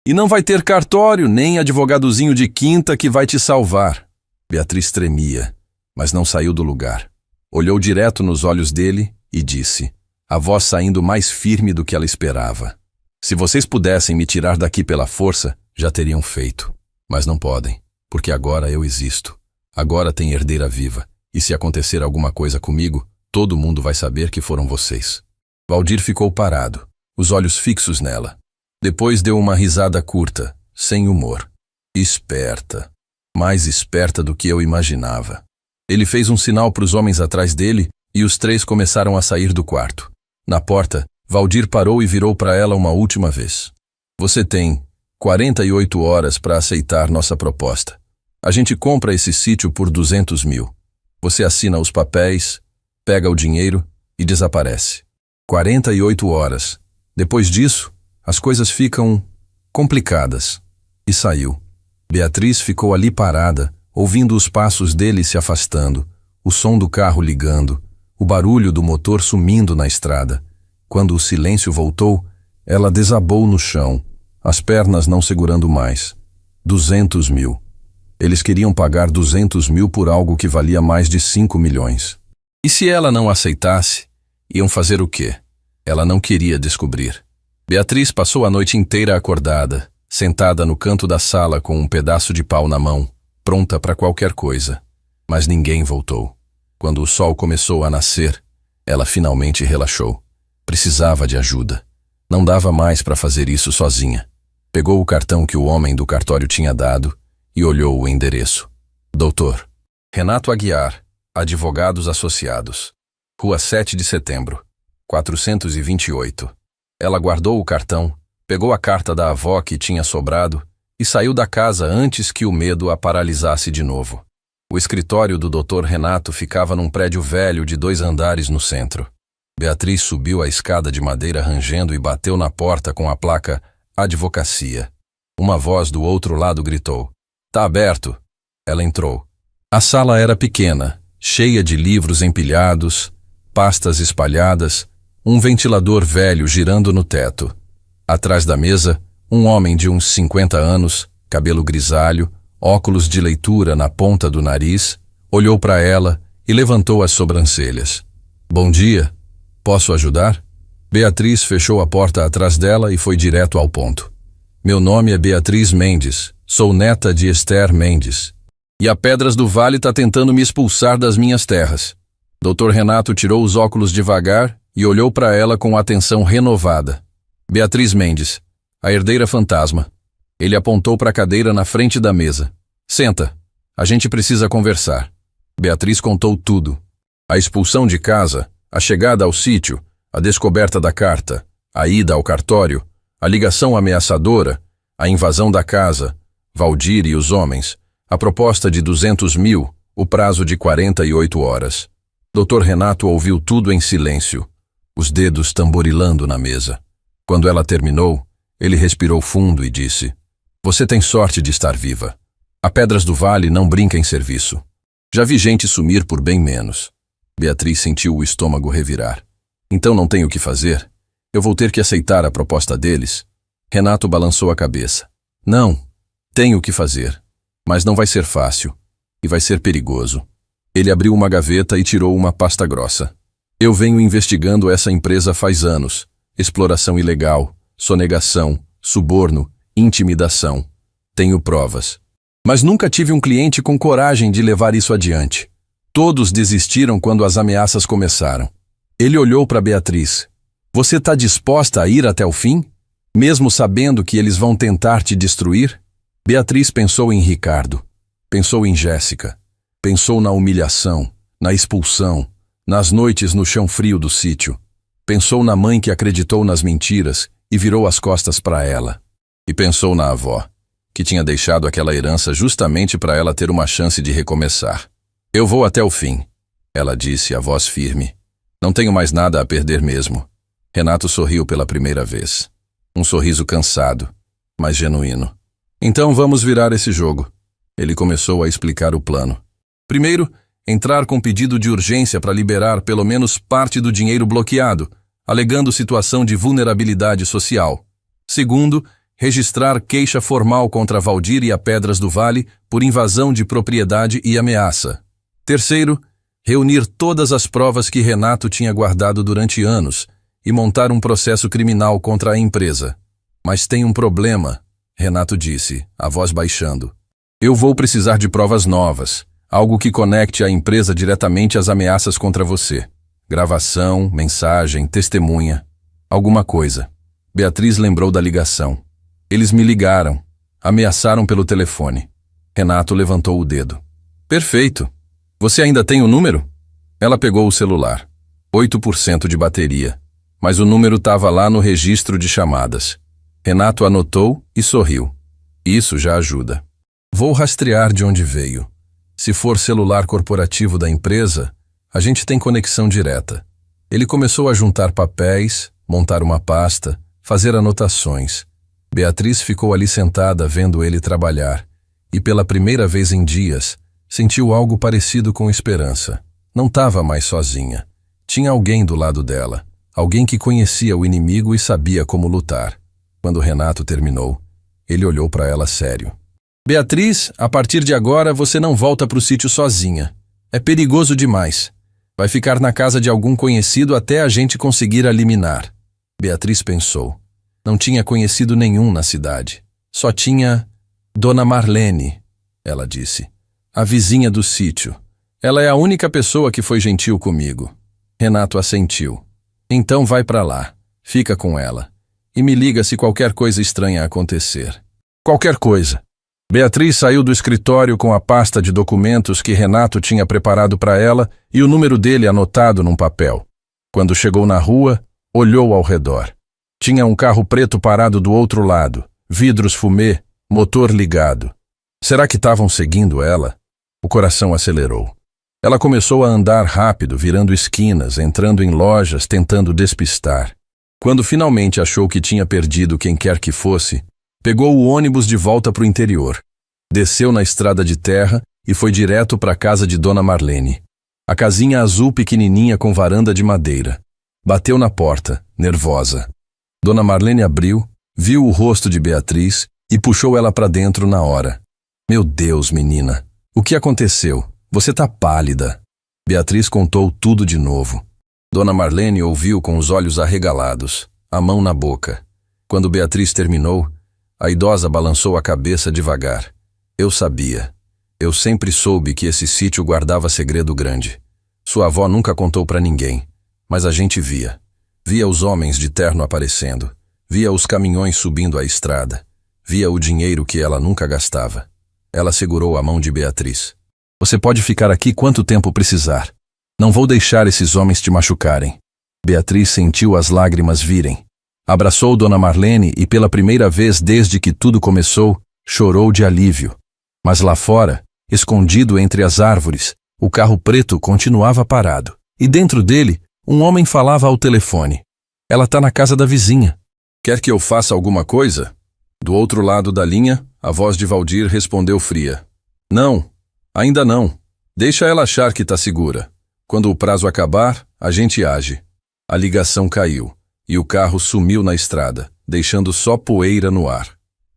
E não vai ter cartório, nem advogadozinho de quinta que vai te salvar. Beatriz tremia, mas não saiu do lugar. Olhou direto nos olhos dele e disse, a voz saindo mais firme do que ela esperava. Se vocês pudessem me tirar daqui pela força, já teriam feito. Mas não podem, porque agora eu existo. Agora tem herdeira viva. E se acontecer alguma coisa comigo, todo mundo vai saber que foram vocês. Valdir ficou parado, os olhos fixos nela. Depois deu uma risada curta, sem humor. Esperta. Mais esperta do que eu imaginava. Ele fez um sinal para os homens atrás dele e os três começaram a sair do quarto. Na porta, Valdir parou e virou para ela uma última vez. Você tem 48 horas para aceitar nossa proposta. A gente compra esse sítio por 200 mil. Você assina os papéis, pega o dinheiro e desaparece. 48 horas. Depois disso, as coisas ficam complicadas. E saiu. Beatriz ficou ali parada, ouvindo os passos dele se afastando, o som do carro ligando, o barulho do motor sumindo na estrada. Quando o silêncio voltou, ela desabou no chão, as pernas não segurando mais. 200 mil. Eles queriam pagar 200 mil por algo que valia mais de 5 milhões. E se ela não aceitasse, iam fazer o quê? Ela não queria descobrir. Beatriz passou a noite inteira acordada, sentada no canto da sala com um pedaço de pau na mão, pronta para qualquer coisa. Mas ninguém voltou. Quando o sol começou a nascer, ela finalmente relaxou. Precisava de ajuda. Não dava mais para fazer isso sozinha. Pegou o cartão que o homem do cartório tinha dado e olhou o endereço. Doutor Renato Aguiar, Advogados Associados. Rua 7 de Setembro, 428. Ela guardou o cartão, pegou a carta da avó que tinha sobrado e saiu da casa antes que o medo a paralisasse de novo. O escritório do Dr. Renato ficava num prédio velho de 2 andares no centro. Beatriz subiu a escada de madeira rangendo e bateu na porta com a placa Advocacia. Uma voz do outro lado gritou, "Tá aberto." Ela entrou. A sala era pequena, cheia de livros empilhados, pastas espalhadas, um ventilador velho girando no teto. Atrás da mesa, um homem de uns 50 anos, cabelo grisalho, óculos de leitura na ponta do nariz, olhou para ela e levantou as sobrancelhas. "Bom dia. Posso ajudar?" Beatriz fechou a porta atrás dela e foi direto ao ponto. "Meu nome é Beatriz Mendes. Sou neta de Esther Mendes. E a Pedras do Vale está tentando me expulsar das minhas terras." Dr. Renato tirou os óculos devagar e olhou para ela com atenção renovada. "Beatriz Mendes, a herdeira fantasma." Ele apontou para a cadeira na frente da mesa. "Senta. A gente precisa conversar." Beatriz contou tudo. A expulsão de casa, a chegada ao sítio, a descoberta da carta, a ida ao cartório, a ligação ameaçadora, a invasão da casa, Valdir e os homens, a proposta de 200 mil, o prazo de 48 horas. Dr. Renato ouviu tudo em silêncio, os dedos tamborilando na mesa. Quando ela terminou, ele respirou fundo e disse, "Você tem sorte de estar viva. A Pedras do Vale não brinca em serviço. Já vi gente sumir por bem menos." Beatriz sentiu o estômago revirar. "Então não tenho o que fazer? Eu vou ter que aceitar a proposta deles?" Renato balançou a cabeça. "Não. Tenho o que fazer, mas não vai ser fácil, e vai ser perigoso." Ele abriu uma gaveta e tirou uma pasta grossa. "Eu venho investigando essa empresa faz anos. Exploração ilegal, sonegação, suborno, intimidação. Tenho provas. Mas nunca tive um cliente com coragem de levar isso adiante. Todos desistiram quando as ameaças começaram." Ele olhou para Beatriz. "Você está disposta a ir até o fim? Mesmo sabendo que eles vão tentar te destruir?" Beatriz pensou em Ricardo, pensou em Jéssica, pensou na humilhação, na expulsão, nas noites no chão frio do sítio. Pensou na mãe que acreditou nas mentiras e virou as costas para ela. E pensou na avó, que tinha deixado aquela herança justamente para ela ter uma chance de recomeçar. "Eu vou até o fim," ela disse, a voz firme. "Não tenho mais nada a perder mesmo." Renato sorriu pela primeira vez. Um sorriso cansado, mas genuíno. "Então vamos virar esse jogo." Ele começou a explicar o plano. "Primeiro, Entrar com pedido de urgência para liberar pelo menos parte do dinheiro bloqueado, alegando situação de vulnerabilidade social. Segundo, registrar queixa formal contra Valdir e a Pedras do Vale por invasão de propriedade e ameaça. Terceiro, reunir todas as provas que Renato tinha guardado durante anos e montar um processo criminal contra a empresa. Mas tem um problema, Renato disse, a voz baixando. Eu vou precisar de provas novas, algo que conecte a empresa diretamente às ameaças contra você. Gravação, mensagem, testemunha, alguma coisa. Beatriz lembrou da ligação. Eles me ligaram, ameaçaram pelo telefone. Renato levantou o dedo. Perfeito. Você ainda tem o número? Ela pegou o celular. 8% de bateria. Mas o número estava lá no registro de chamadas. Renato anotou e sorriu. Isso já ajuda. Vou rastrear de onde veio. Se for celular corporativo da empresa, a gente tem conexão direta. Ele começou a juntar papéis, montar uma pasta, fazer anotações. Beatriz ficou ali sentada vendo ele trabalhar e, pela primeira vez em dias, sentiu algo parecido com esperança. Não estava mais sozinha. Tinha alguém do lado dela, alguém que conhecia o inimigo e sabia como lutar. Quando Renato terminou, ele olhou para ela sério. Beatriz, a partir de agora você não volta para o sítio sozinha. É perigoso demais. Vai ficar na casa de algum conhecido até a gente conseguir eliminar. Beatriz pensou. Não tinha conhecido nenhum na cidade. Só tinha Dona Marlene, ela disse. A vizinha do sítio. Ela é a única pessoa que foi gentil comigo. Renato assentiu. Então vai para lá. Fica com ela. E me liga se qualquer coisa estranha acontecer. Qualquer coisa. Beatriz saiu do escritório com a pasta de documentos que Renato tinha preparado para ela e o número dele anotado num papel. Quando chegou na rua, olhou ao redor. Tinha um carro preto parado do outro lado, vidros fumê, motor ligado. Será que estavam seguindo ela? O coração acelerou. Ela começou a andar rápido, virando esquinas, entrando em lojas, tentando despistar. Quando finalmente achou que tinha perdido quem quer que fosse, pegou o ônibus de volta para o interior. Desceu na estrada de terra e foi direto para a casa de Dona Marlene. A casinha azul pequenininha com varanda de madeira. Bateu na porta, nervosa. Dona Marlene abriu, viu o rosto de Beatriz e puxou ela para dentro na hora. Meu Deus, menina, o que aconteceu? Você tá pálida. Beatriz contou tudo de novo. Dona Marlene ouviu com os olhos arregalados, a mão na boca. Quando Beatriz terminou, a idosa balançou a cabeça devagar. Eu sabia. Eu sempre soube que esse sítio guardava segredo grande. Sua avó nunca contou para ninguém, mas a gente via. Via os homens de terno aparecendo. Via os caminhões subindo a estrada. Via o dinheiro que ela nunca gastava. Ela segurou a mão de Beatriz. Você pode ficar aqui quanto tempo precisar. Não vou deixar esses homens te machucarem. Beatriz sentiu as lágrimas virem. Abraçou Dona Marlene e pela primeira vez desde que tudo começou, chorou de alívio. Mas lá fora, escondido entre as árvores, o carro preto continuava parado. E dentro dele, um homem falava ao telefone. Ela tá na casa da vizinha. Quer que eu faça alguma coisa? Do outro lado da linha, a voz de Valdir respondeu fria. Não, ainda não. Deixa ela achar que tá segura. Quando o prazo acabar, a gente age. A ligação caiu e o carro sumiu na estrada, deixando só poeira no ar.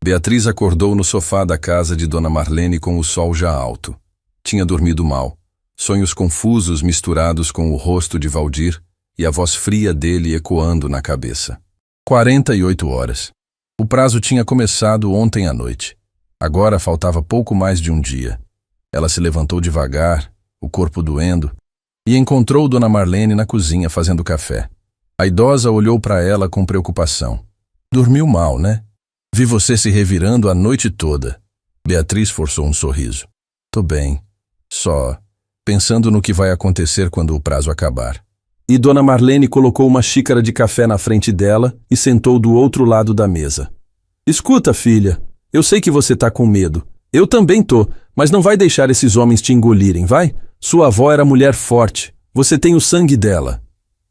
Beatriz acordou no sofá da casa de Dona Marlene com o sol já alto. Tinha dormido mal. Sonhos confusos misturados com o rosto de Valdir e a voz fria dele ecoando na cabeça. 48 horas. O prazo tinha começado ontem à noite. Agora faltava pouco mais de um dia. Ela se levantou devagar, o corpo doendo, e encontrou Dona Marlene na cozinha fazendo café. A idosa olhou para ela com preocupação. Dormiu mal, né? Vi você se revirando a noite toda. Beatriz forçou um sorriso. Tô bem. Só pensando no que vai acontecer quando o prazo acabar. E Dona Marlene colocou uma xícara de café na frente dela e sentou do outro lado da mesa. Escuta, filha, eu sei que você tá com medo. Eu também tô, mas não vai deixar esses homens te engolirem, vai? Sua avó era mulher forte. Você tem o sangue dela.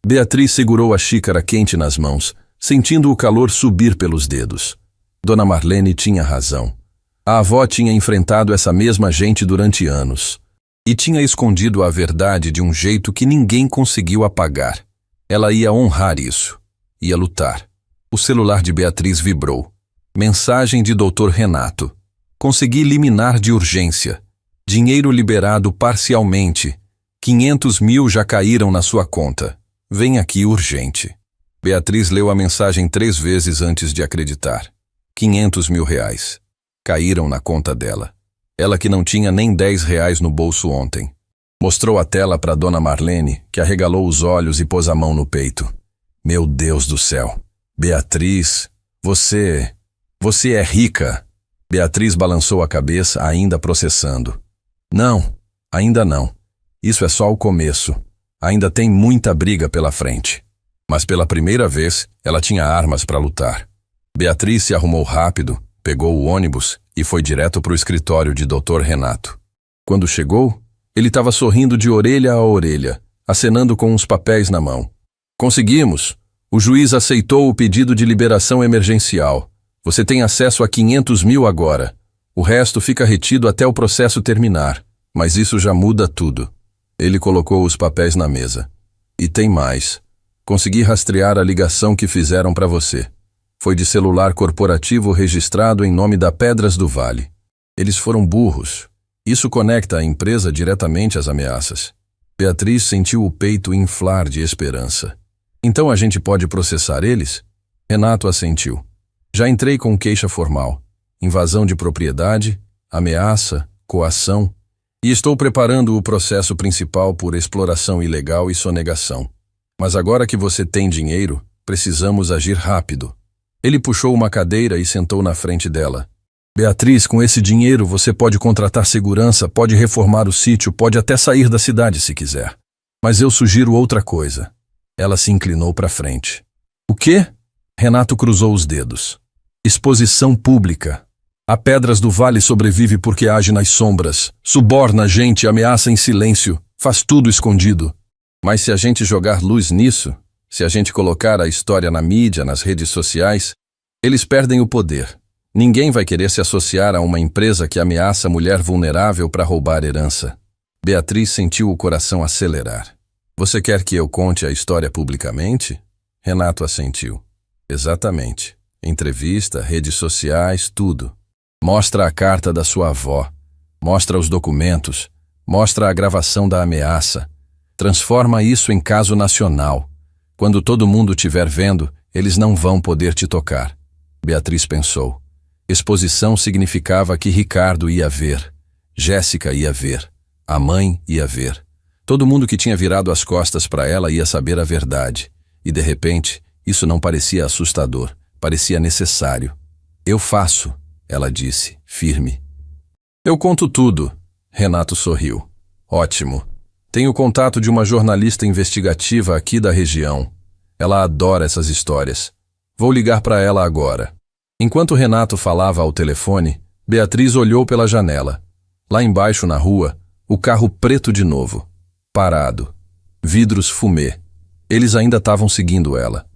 Beatriz segurou a xícara quente nas mãos, sentindo o calor subir pelos dedos. Dona Marlene tinha razão. A avó tinha enfrentado essa mesma gente durante anos. E tinha escondido a verdade de um jeito que ninguém conseguiu apagar. Ela ia honrar isso. Ia lutar. O celular de Beatriz vibrou. Mensagem de Dr. Renato. Consegui liminar de urgência. Dinheiro liberado parcialmente. 500 mil já caíram na sua conta. Vem aqui urgente. Beatriz leu a mensagem 3 vezes antes de acreditar. 500 mil reais. Caíram na conta dela. Ela que não tinha nem 10 reais no bolso ontem. Mostrou a tela para Dona Marlene, que arregalou os olhos e pôs a mão no peito. Meu Deus do céu. Beatriz, você é rica. Beatriz balançou a cabeça, ainda processando. Não, ainda não. Isso é só o começo. Ainda tem muita briga pela frente. Mas pela primeira vez, ela tinha armas para lutar. Beatriz se arrumou rápido, pegou o ônibus e foi direto para o escritório de Dr. Renato. Quando chegou, ele estava sorrindo de orelha a orelha, acenando com uns papéis na mão. Conseguimos! O juiz aceitou o pedido de liberação emergencial. Você tem acesso a 500 mil agora. O resto fica retido até o processo terminar, mas isso já muda tudo. Ele colocou os papéis na mesa. E tem mais. Consegui rastrear a ligação que fizeram para você. Foi de celular corporativo registrado em nome da Pedras do Vale. Eles foram burros. Isso conecta a empresa diretamente às ameaças. Beatriz sentiu o peito inflar de esperança. Então a gente pode processar eles? Renato assentiu. Já entrei com queixa formal. Invasão de propriedade, ameaça, coação. E estou preparando o processo principal por exploração ilegal e sonegação. Mas agora que você tem dinheiro, precisamos agir rápido. Ele puxou uma cadeira e sentou na frente dela. Beatriz, com esse dinheiro você pode contratar segurança, pode reformar o sítio, pode até sair da cidade se quiser. Mas eu sugiro outra coisa. Ela se inclinou para frente. O quê? Renato cruzou os dedos. Exposição pública. A Pedras do Vale sobrevive porque age nas sombras, suborna a gente, ameaça em silêncio, faz tudo escondido. Mas se a gente jogar luz nisso, se a gente colocar a história na mídia, nas redes sociais, eles perdem o poder. Ninguém vai querer se associar a uma empresa que ameaça a mulher vulnerável para roubar herança. Beatriz sentiu o coração acelerar. Você quer que eu conte a história publicamente? Renato assentiu. Exatamente. Entrevista, redes sociais, tudo. Mostra a carta da sua avó. Mostra os documentos. Mostra a gravação da ameaça. Transforma isso em caso nacional. Quando todo mundo estiver vendo, eles não vão poder te tocar. Beatriz pensou. Exposição significava que Ricardo ia ver. Jéssica ia ver. A mãe ia ver. Todo mundo que tinha virado as costas para ela ia saber a verdade. E, de repente, isso não parecia assustador. Parecia necessário. Eu faço, ela disse, firme. Eu conto tudo. Renato sorriu. Ótimo. Tenho contato de uma jornalista investigativa aqui da região. Ela adora essas histórias. Vou ligar para ela agora. Enquanto Renato falava ao telefone, Beatriz olhou pela janela. Lá embaixo na rua, o carro preto de novo. Parado. Vidros fumê. Eles ainda estavam seguindo ela.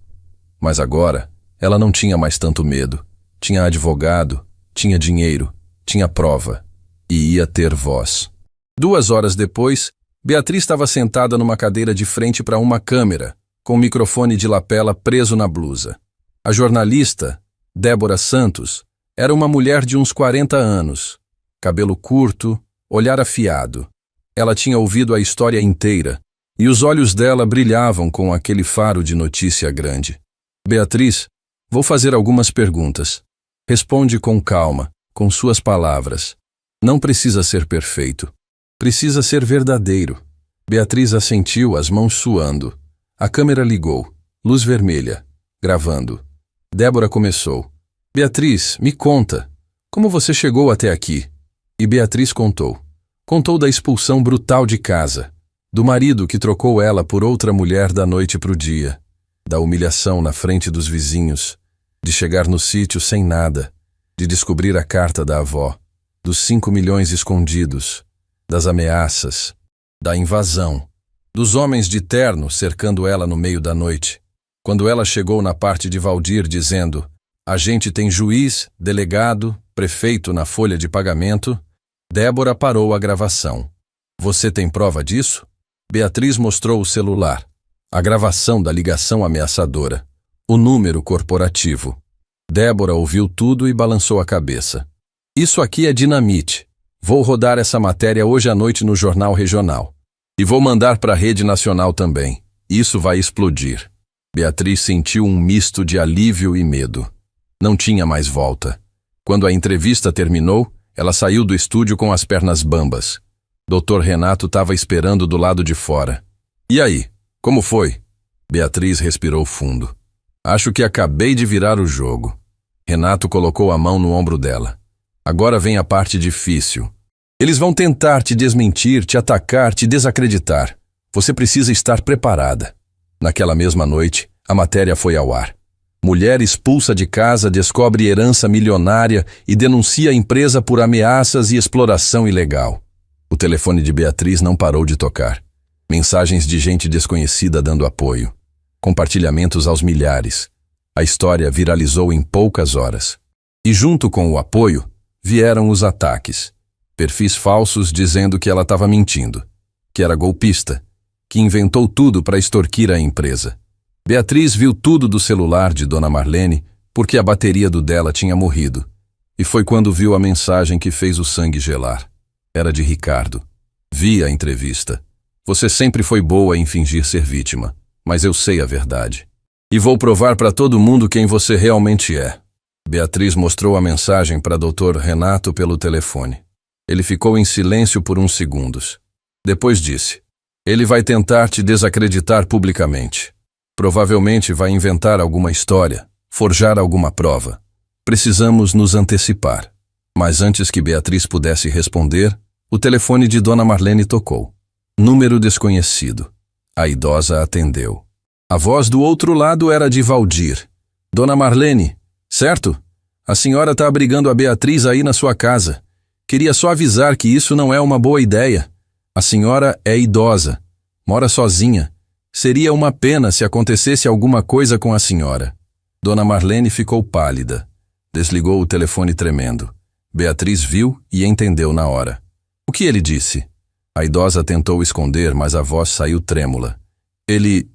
Mas agora, ela não tinha mais tanto medo. Tinha advogado, tinha dinheiro, tinha prova. E ia ter voz. 2 horas depois, Beatriz estava sentada numa cadeira de frente para uma câmera, com o microfone de lapela preso na blusa. A jornalista, Débora Santos, era uma mulher de uns 40 anos. Cabelo curto, olhar afiado. Ela tinha ouvido a história inteira, e os olhos dela brilhavam com aquele faro de notícia grande. Beatriz, vou fazer algumas perguntas. Responde com calma, com suas palavras. Não precisa ser perfeito. Precisa ser verdadeiro. Beatriz assentiu, as mãos suando. A câmera ligou. Luz vermelha. Gravando. Débora começou. Beatriz, me conta. Como você chegou até aqui? E Beatriz contou. Contou da expulsão brutal de casa. Do marido que trocou ela por outra mulher da noite para o dia. Da humilhação na frente dos vizinhos. De chegar no sítio sem nada. De descobrir a carta da avó. Dos 5 milhões escondidos. Das ameaças. Da invasão. Dos homens de terno cercando ela no meio da noite. Quando ela chegou na parte de Valdir dizendo: a gente tem juiz, delegado, prefeito na folha de pagamento, Débora parou a gravação. Você tem prova disso? Beatriz mostrou o celular. A gravação da ligação ameaçadora. O número corporativo. Débora ouviu tudo e balançou a cabeça. Isso aqui é dinamite. Vou rodar essa matéria hoje à noite no Jornal Regional. E vou mandar para a Rede Nacional também. Isso vai explodir. Beatriz sentiu um misto de alívio e medo. Não tinha mais volta. Quando a entrevista terminou, ela saiu do estúdio com as pernas bambas. Dr. Renato estava esperando do lado de fora. E aí, como foi? Beatriz respirou fundo. Acho que acabei de virar o jogo. Renato colocou a mão no ombro dela. Agora vem a parte difícil. Eles vão tentar te desmentir, te atacar, te desacreditar. Você precisa estar preparada. Naquela mesma noite, a matéria foi ao ar. Mulher expulsa de casa, descobre herança milionária e denuncia a empresa por ameaças e exploração ilegal. O telefone de Beatriz não parou de tocar. Mensagens de gente desconhecida dando apoio. Compartilhamentos aos milhares. A história viralizou em poucas horas. E junto com o apoio, vieram os ataques. Perfis falsos dizendo que ela estava mentindo, que era golpista, que inventou tudo para extorquir a empresa. Beatriz viu tudo do celular de Dona Marlene porque a bateria do dela tinha morrido. E foi quando viu a mensagem que fez o sangue gelar. Era de Ricardo. Vi a entrevista. Você sempre foi boa em fingir ser vítima, mas eu sei a verdade. E vou provar para todo mundo quem você realmente é. Beatriz mostrou a mensagem para Dr. Renato pelo telefone. Ele ficou em silêncio por uns segundos. Depois disse: ele vai tentar te desacreditar publicamente. Provavelmente vai inventar alguma história, forjar alguma prova. Precisamos nos antecipar. Mas antes que Beatriz pudesse responder, o telefone de Dona Marlene tocou. Número desconhecido. A idosa atendeu. A voz do outro lado era de Valdir. Dona Marlene, certo? A senhora está abrigando a Beatriz aí na sua casa. Queria só avisar que isso não é uma boa ideia. A senhora é idosa, mora sozinha. Seria uma pena se acontecesse alguma coisa com a senhora. Dona Marlene ficou pálida. Desligou o telefone tremendo. Beatriz viu e entendeu na hora. O que ele disse? A idosa tentou esconder, mas a voz saiu trêmula. Ele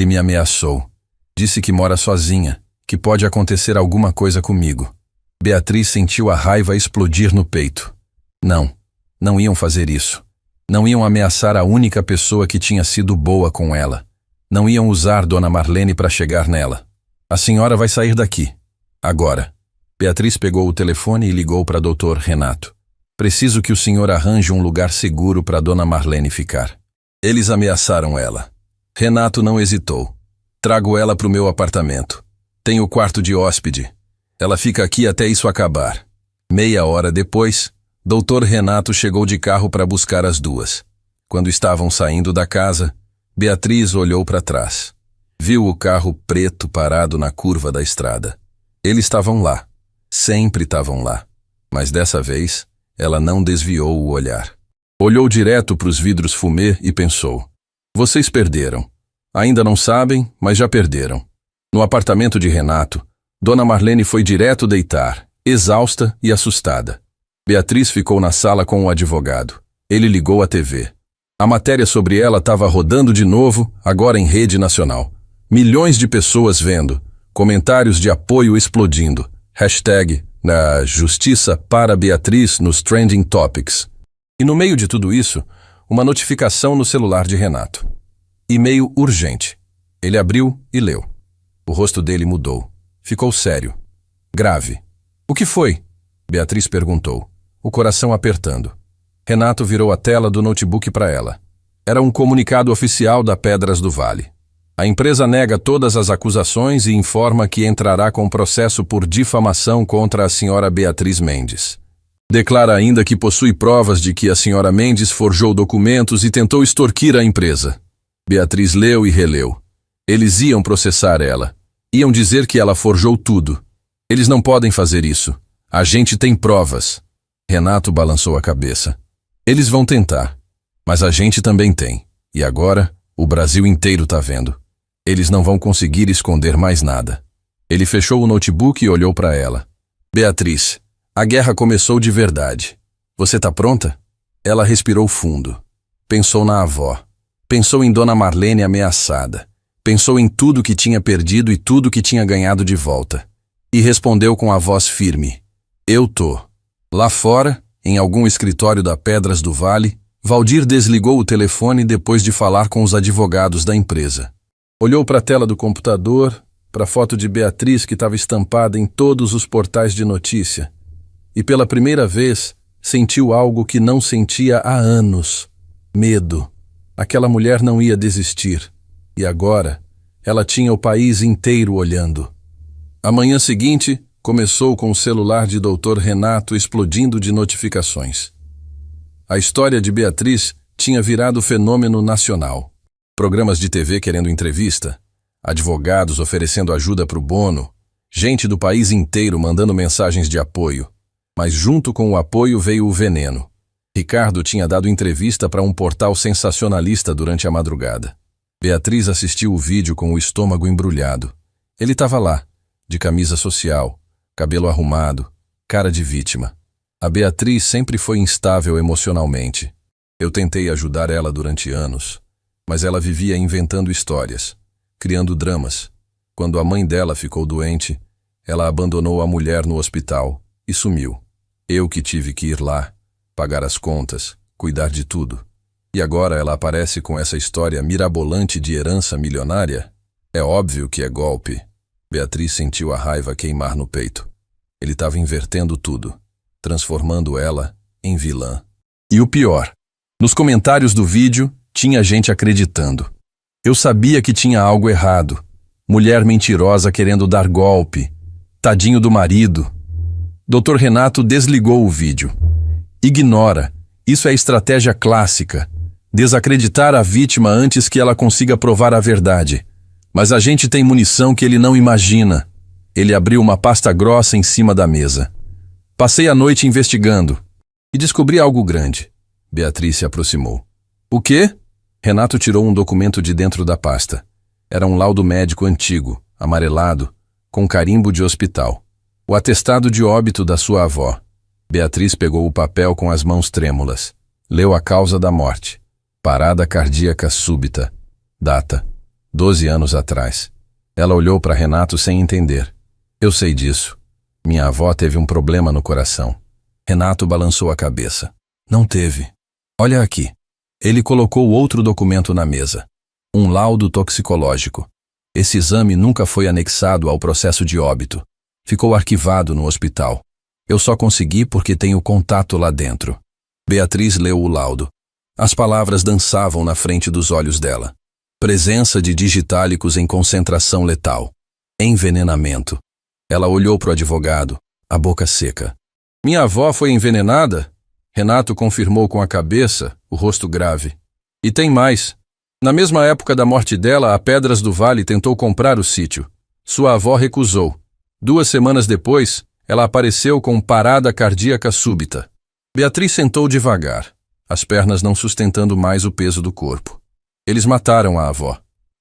me ameaçou. Disse que mora sozinha, que pode acontecer alguma coisa comigo. Beatriz sentiu a raiva explodir no peito. Não iam fazer isso. Não iam ameaçar a única pessoa que tinha sido boa com ela. Não iam usar Dona Marlene para chegar nela. A senhora vai sair daqui. Agora. Beatriz pegou o telefone e ligou para Dr. Renato. Preciso que o senhor arranje um lugar seguro para Dona Marlene ficar. Eles ameaçaram ela. Renato não hesitou. Trago ela para o meu apartamento. Tenho quarto de hóspede. Ela fica aqui até isso acabar. Meia hora depois, Dr. Renato chegou de carro para buscar as duas. Quando estavam saindo da casa, Beatriz olhou para trás. Viu o carro preto parado na curva da estrada. Eles estavam lá. Sempre estavam lá. Mas dessa vez, ela não desviou o olhar. Olhou direto para os vidros fumê e pensou: vocês perderam. Ainda não sabem, mas já perderam. No apartamento de Renato, Dona Marlene foi direto deitar, exausta e assustada. Beatriz ficou na sala com o advogado. Ele ligou a TV. A matéria sobre ela estava rodando de novo, agora em rede nacional. Milhões de pessoas vendo, comentários de apoio explodindo, hashtag na Justiça para Beatriz nos Trending Topics. E no meio de tudo isso, uma notificação no celular de Renato. E-mail urgente. Ele abriu e leu. O rosto dele mudou. Ficou sério. Grave. O que foi? Beatriz perguntou, o coração apertando. Renato virou a tela do notebook para ela. Era um comunicado oficial da Pedras do Vale. A empresa nega todas as acusações e informa que entrará com processo por difamação contra a senhora Beatriz Mendes. Declara ainda que possui provas de que a senhora Mendes forjou documentos e tentou extorquir a empresa. Beatriz leu e releu. Eles iam processar ela. Iam dizer que ela forjou tudo. Eles não podem fazer isso. A gente tem provas. Renato balançou a cabeça. Eles vão tentar. Mas a gente também tem. E agora, o Brasil inteiro tá vendo. Eles não vão conseguir esconder mais nada. Ele fechou o notebook e olhou para ela. Beatriz, a guerra começou de verdade. Você tá pronta? Ela respirou fundo. Pensou na avó. Pensou em Dona Marlene ameaçada. Pensou em tudo que tinha perdido e tudo que tinha ganhado de volta. E respondeu com a voz firme: Eu tô. Lá fora, em algum escritório da Pedras do Vale, Valdir desligou o telefone depois de falar com os advogados da empresa. Olhou para a tela do computador, para a foto de Beatriz que estava estampada em todos os portais de notícia. E pela primeira vez, sentiu algo que não sentia há anos: medo. Aquela mulher não ia desistir. E agora, ela tinha o país inteiro olhando. A manhã seguinte, começou com o celular de Dr. Renato explodindo de notificações. A história de Beatriz tinha virado fenômeno nacional. Programas de TV querendo entrevista, advogados oferecendo ajuda para o Bono, gente do país inteiro mandando mensagens de apoio. Mas junto com o apoio veio o veneno. Ricardo tinha dado entrevista para um portal sensacionalista durante a madrugada. Beatriz assistiu o vídeo com o estômago embrulhado. Ele estava lá, de camisa social, cabelo arrumado, cara de vítima. A Beatriz sempre foi instável emocionalmente. Eu tentei ajudar ela durante anos, mas ela vivia inventando histórias, criando dramas. Quando a mãe dela ficou doente, ela abandonou a mulher no hospital e sumiu. Eu que tive que ir lá, pagar as contas, cuidar de tudo. E agora ela aparece com essa história mirabolante de herança milionária? É óbvio que é golpe. Beatriz sentiu a raiva queimar no peito. Ele estava invertendo tudo, transformando ela em vilã. E o pior, nos comentários do vídeo, tinha gente acreditando. Eu sabia que tinha algo errado. Mulher mentirosa querendo dar golpe. Tadinho do marido. Dr. Renato desligou o vídeo. Ignora. Isso é estratégia clássica. Desacreditar a vítima antes que ela consiga provar a verdade. Mas a gente tem munição que ele não imagina. Ele abriu uma pasta grossa em cima da mesa. Passei a noite investigando e descobri algo grande. Beatriz se aproximou. O quê? Renato tirou um documento de dentro da pasta. Era um laudo médico antigo, amarelado, com carimbo de hospital. O atestado de óbito da sua avó. Beatriz pegou o papel com as mãos trêmulas. Leu a causa da morte. Parada cardíaca súbita. Data: 12 anos atrás. Ela olhou para Renato sem entender. Eu sei disso. Minha avó teve um problema no coração. Renato balançou a cabeça. Não teve. Olha aqui. Ele colocou outro documento na mesa. Um laudo toxicológico. Esse exame nunca foi anexado ao processo de óbito. Ficou arquivado no hospital. Eu só consegui porque tenho contato lá dentro. Beatriz leu o laudo. As palavras dançavam na frente dos olhos dela. Presença de digitálicos em concentração letal. Envenenamento. Ela olhou para o advogado, a boca seca. Minha avó foi envenenada? Renato confirmou com a cabeça, o rosto grave. E tem mais. Na mesma época da morte dela, a Pedras do Vale tentou comprar o sítio. Sua avó recusou. 2 semanas depois, ela apareceu com parada cardíaca súbita. Beatriz sentou devagar, as pernas não sustentando mais o peso do corpo. Eles mataram a avó.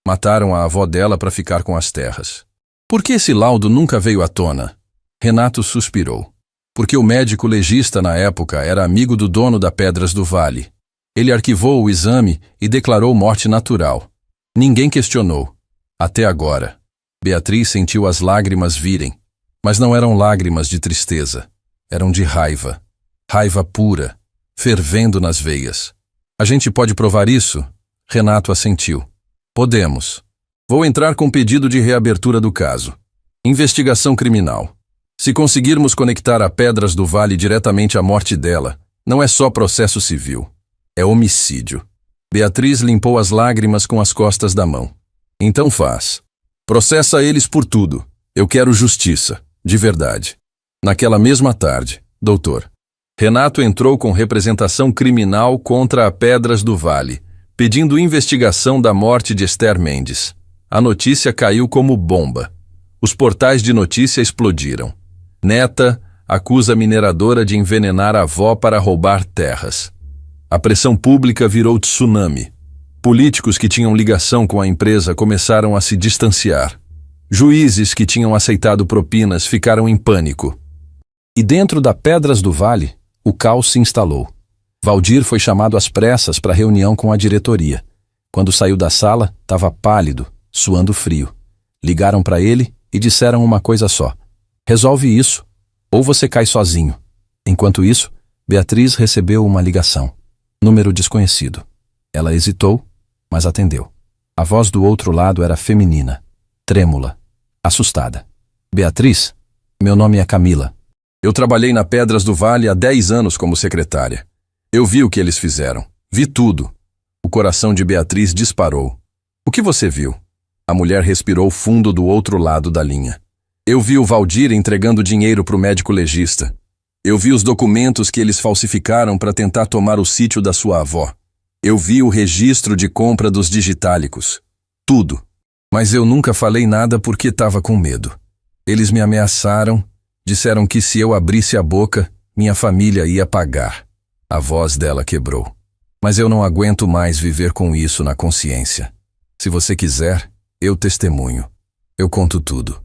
Mataram a avó dela para ficar com as terras. Por que esse laudo nunca veio à tona? Renato suspirou. Porque o médico legista na época era amigo do dono da Pedras do Vale. Ele arquivou o exame e declarou morte natural. Ninguém questionou. Até agora. Beatriz sentiu as lágrimas virem. Mas não eram lágrimas de tristeza. Eram de raiva. Raiva pura, fervendo nas veias. A gente pode provar isso? Renato assentiu. Podemos. Vou entrar com pedido de reabertura do caso. Investigação criminal. Se conseguirmos conectar a Pedras do Vale diretamente à morte dela, não é só processo civil. É homicídio. Beatriz limpou as lágrimas com as costas da mão. Então faz. Processa eles por tudo. Eu quero justiça, de verdade. Naquela mesma tarde, doutor, Renato entrou com representação criminal contra a Pedras do Vale, pedindo investigação da morte de Esther Mendes. A notícia caiu como bomba. Os portais de notícia explodiram. Neta acusa a mineradora de envenenar a avó para roubar terras. A pressão pública virou tsunami. Políticos que tinham ligação com a empresa começaram a se distanciar. Juízes que tinham aceitado propinas ficaram em pânico. E dentro da Pedras do Vale, o caos se instalou. Valdir foi chamado às pressas para reunião com a diretoria. Quando saiu da sala, estava pálido, suando frio. Ligaram para ele e disseram uma coisa só: resolve isso, ou você cai sozinho. Enquanto isso, Beatriz recebeu uma ligação. Número desconhecido. Ela hesitou, mas atendeu. A voz do outro lado era feminina, trêmula, assustada. Beatriz, meu nome é Camila. Eu trabalhei na Pedras do Vale há 10 anos como secretária. Eu vi o que eles fizeram. Vi tudo. O coração de Beatriz disparou. O que você viu? A mulher respirou fundo do outro lado da linha. Eu vi o Valdir entregando dinheiro para o médico legista. Eu vi os documentos que eles falsificaram para tentar tomar o sítio da sua avó. Eu vi o registro de compra dos digitálicos. Tudo. Mas eu nunca falei nada porque estava com medo. Eles me ameaçaram, disseram que se eu abrisse a boca, minha família ia pagar. A voz dela quebrou. Mas eu não aguento mais viver com isso na consciência. Se você quiser, eu testemunho. Eu conto tudo.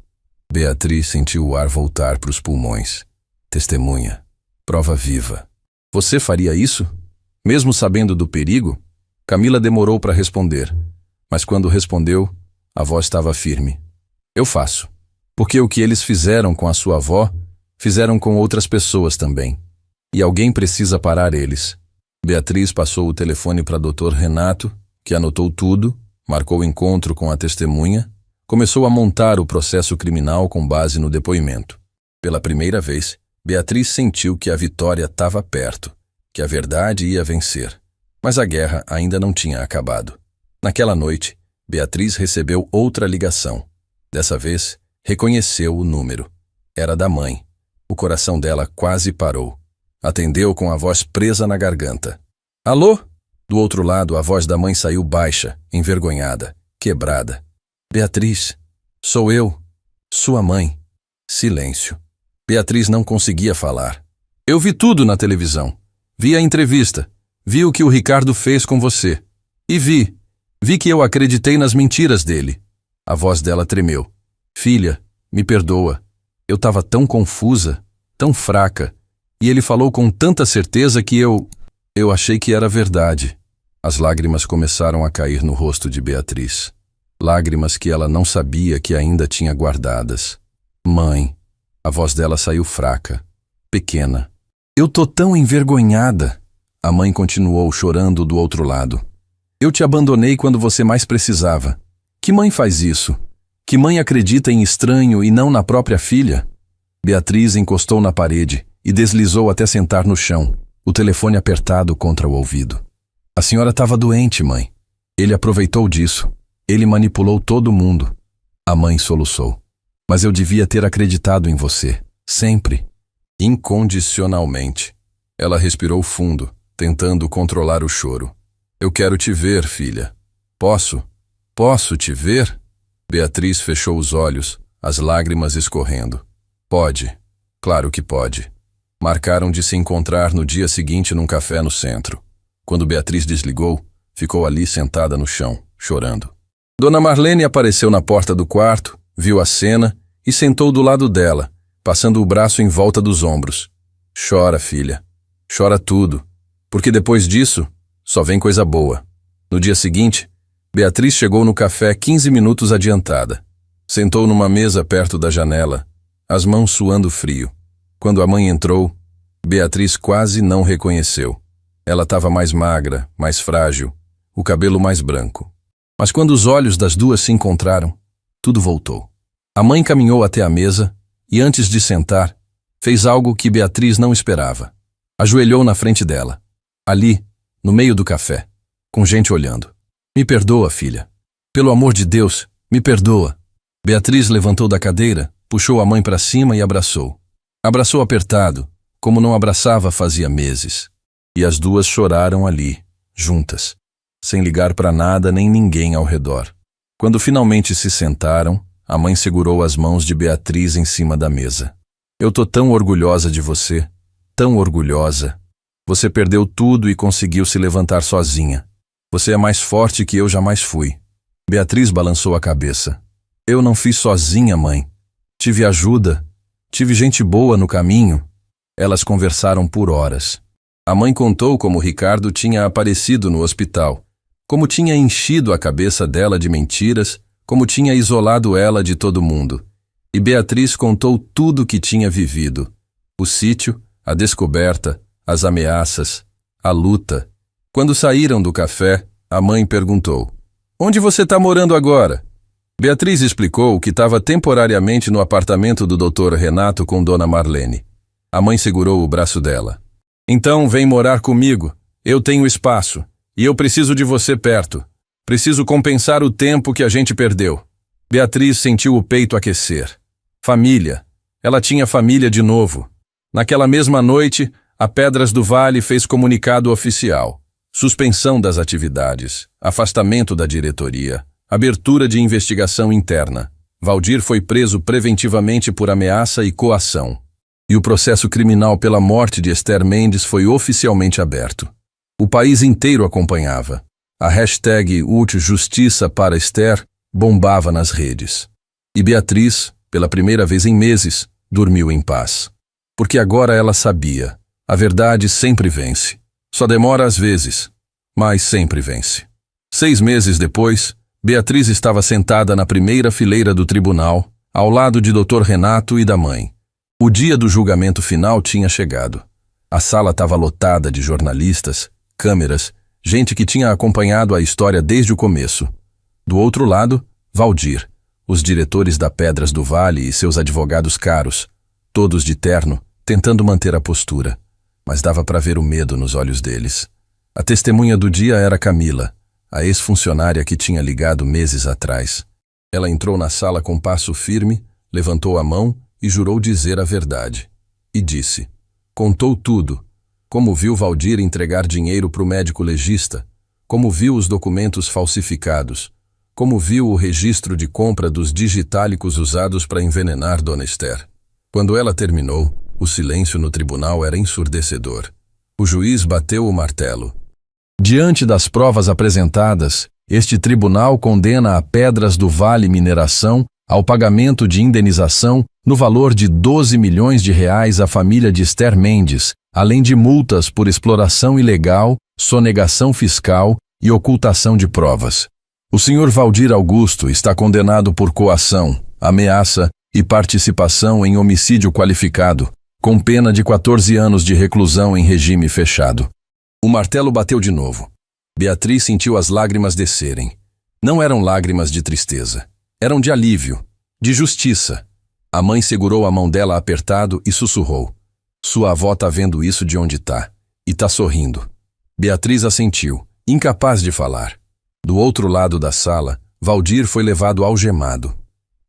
Beatriz sentiu o ar voltar para os pulmões. Testemunha. Prova viva. Você faria isso? Mesmo sabendo do perigo? Camila demorou para responder. Mas quando respondeu, a voz estava firme. Eu faço. Porque o que eles fizeram com a sua avó, fizeram com outras pessoas também. E alguém precisa parar eles. Beatriz passou o telefone para Dr. Renato, que anotou tudo, marcou o encontro com a testemunha, começou a montar o processo criminal com base no depoimento. Pela primeira vez, Beatriz sentiu que a vitória estava perto, que a verdade ia vencer. Mas a guerra ainda não tinha acabado. Naquela noite, Beatriz recebeu outra ligação. Dessa vez, reconheceu o número. Era da mãe. O coração dela quase parou. Atendeu com a voz presa na garganta. Alô? Do outro lado, a voz da mãe saiu baixa, envergonhada, quebrada. Beatriz, sou eu, sua mãe. Silêncio. Beatriz não conseguia falar. Eu vi tudo na televisão. Vi a entrevista. Vi o que o Ricardo fez com você. E vi que eu acreditei nas mentiras dele. A voz dela tremeu. Filha, me perdoa. Eu estava tão confusa, tão fraca. E ele falou com tanta certeza que eu achei que era verdade. As lágrimas começaram a cair no rosto de Beatriz. Lágrimas que ela não sabia que ainda tinha guardadas. Mãe. A voz dela saiu fraca, pequena. Eu tô tão envergonhada. A mãe continuou chorando do outro lado. Eu te abandonei quando você mais precisava. Que mãe faz isso? Que mãe acredita em estranho e não na própria filha? Beatriz encostou na parede e deslizou até sentar no chão, o telefone apertado contra o ouvido. A senhora estava doente, mãe. Ele aproveitou disso. Ele manipulou todo mundo. A mãe soluçou. Mas eu devia ter acreditado em você. Sempre. Incondicionalmente. Ela respirou fundo, tentando controlar o choro. Eu quero te ver, filha. Posso? Posso te ver? Beatriz fechou os olhos, as lágrimas escorrendo. Pode. Claro que pode. Marcaram de se encontrar no dia seguinte num café no centro. Quando Beatriz desligou, ficou ali sentada no chão, chorando. Dona Marlene apareceu na porta do quarto, viu a cena e sentou do lado dela, passando o braço em volta dos ombros. Chora, filha. Chora tudo, porque depois disso, só vem coisa boa. No dia seguinte, Beatriz chegou no café 15 minutos adiantada. Sentou numa mesa perto da janela, as mãos suando frio. Quando a mãe entrou, Beatriz quase não reconheceu. Ela estava mais magra, mais frágil, o cabelo mais branco. Mas quando os olhos das duas se encontraram, tudo voltou. A mãe caminhou até a mesa e, antes de sentar, fez algo que Beatriz não esperava. Ajoelhou na frente dela, ali, no meio do café, com gente olhando. Me perdoa, filha. Pelo amor de Deus, me perdoa. Beatriz levantou da cadeira, puxou a mãe para cima e abraçou. Abraçou apertado, como não abraçava fazia meses. E as duas choraram ali, juntas, sem ligar para nada nem ninguém ao redor. Quando finalmente se sentaram, a mãe segurou as mãos de Beatriz em cima da mesa. Eu tô tão orgulhosa de você, tão orgulhosa. Você perdeu tudo e conseguiu se levantar sozinha. Você é mais forte que eu jamais fui. Beatriz balançou a cabeça. Eu não fiz sozinha, mãe. Tive ajuda. Tive gente boa no caminho. Elas conversaram por horas. A mãe contou como Ricardo tinha aparecido no hospital, como tinha enchido a cabeça dela de mentiras, como tinha isolado ela de todo mundo. E Beatriz contou tudo o que tinha vivido: o sítio, a descoberta, as ameaças, a luta. Quando saíram do café, a mãe perguntou: "Onde você está morando agora?" Beatriz explicou que estava temporariamente no apartamento do Dr. Renato com Dona Marlene. A mãe segurou o braço dela. "Então vem morar comigo. Eu tenho espaço. E eu preciso de você perto. Preciso compensar o tempo que a gente perdeu." Beatriz sentiu o peito aquecer. Família. Ela tinha família de novo. Naquela mesma noite, a Pedras do Vale fez comunicado oficial: suspensão das atividades, afastamento da diretoria, abertura de investigação interna. Valdir foi preso preventivamente por ameaça e coação. E o processo criminal pela morte de Esther Mendes foi oficialmente aberto. O país inteiro acompanhava. A hashtag #Justiça para Esther bombava nas redes. E Beatriz, pela primeira vez em meses, dormiu em paz. Porque agora ela sabia: a verdade sempre vence. Só demora às vezes, mas sempre vence. 6 meses depois, Beatriz estava sentada na primeira fileira do tribunal, ao lado de Dr. Renato e da mãe. O dia do julgamento final tinha chegado. A sala estava lotada de jornalistas, câmeras, gente que tinha acompanhado a história desde o começo. Do outro lado, Valdir, os diretores da Pedras do Vale e seus advogados caros, todos de terno, tentando manter a postura. Mas dava para ver o medo nos olhos deles. A testemunha do dia era Camila, a ex-funcionária que tinha ligado meses atrás. Ela entrou na sala com passo firme, levantou a mão e jurou dizer a verdade. E disse: contou tudo, como viu Valdir entregar dinheiro para o médico legista, como viu os documentos falsificados, como viu o registro de compra dos digitálicos usados para envenenar Dona Esther. Quando ela terminou, o silêncio no tribunal era ensurdecedor. O juiz bateu o martelo. Diante das provas apresentadas, este tribunal condena a Pedras do Vale Mineração ao pagamento de indenização no valor de R$12 milhões à família de Esther Mendes, além de multas por exploração ilegal, sonegação fiscal e ocultação de provas. O senhor Valdir Augusto está condenado por coação, ameaça e participação em homicídio qualificado, com pena de 14 anos de reclusão em regime fechado. O martelo bateu de novo. Beatriz sentiu as lágrimas descerem. Não eram lágrimas de tristeza. Eram de alívio, de justiça. A mãe segurou a mão dela apertado e sussurrou: "Sua avó tá vendo isso de onde tá, e tá sorrindo." Beatriz assentiu, incapaz de falar. Do outro lado da sala, Valdir foi levado algemado.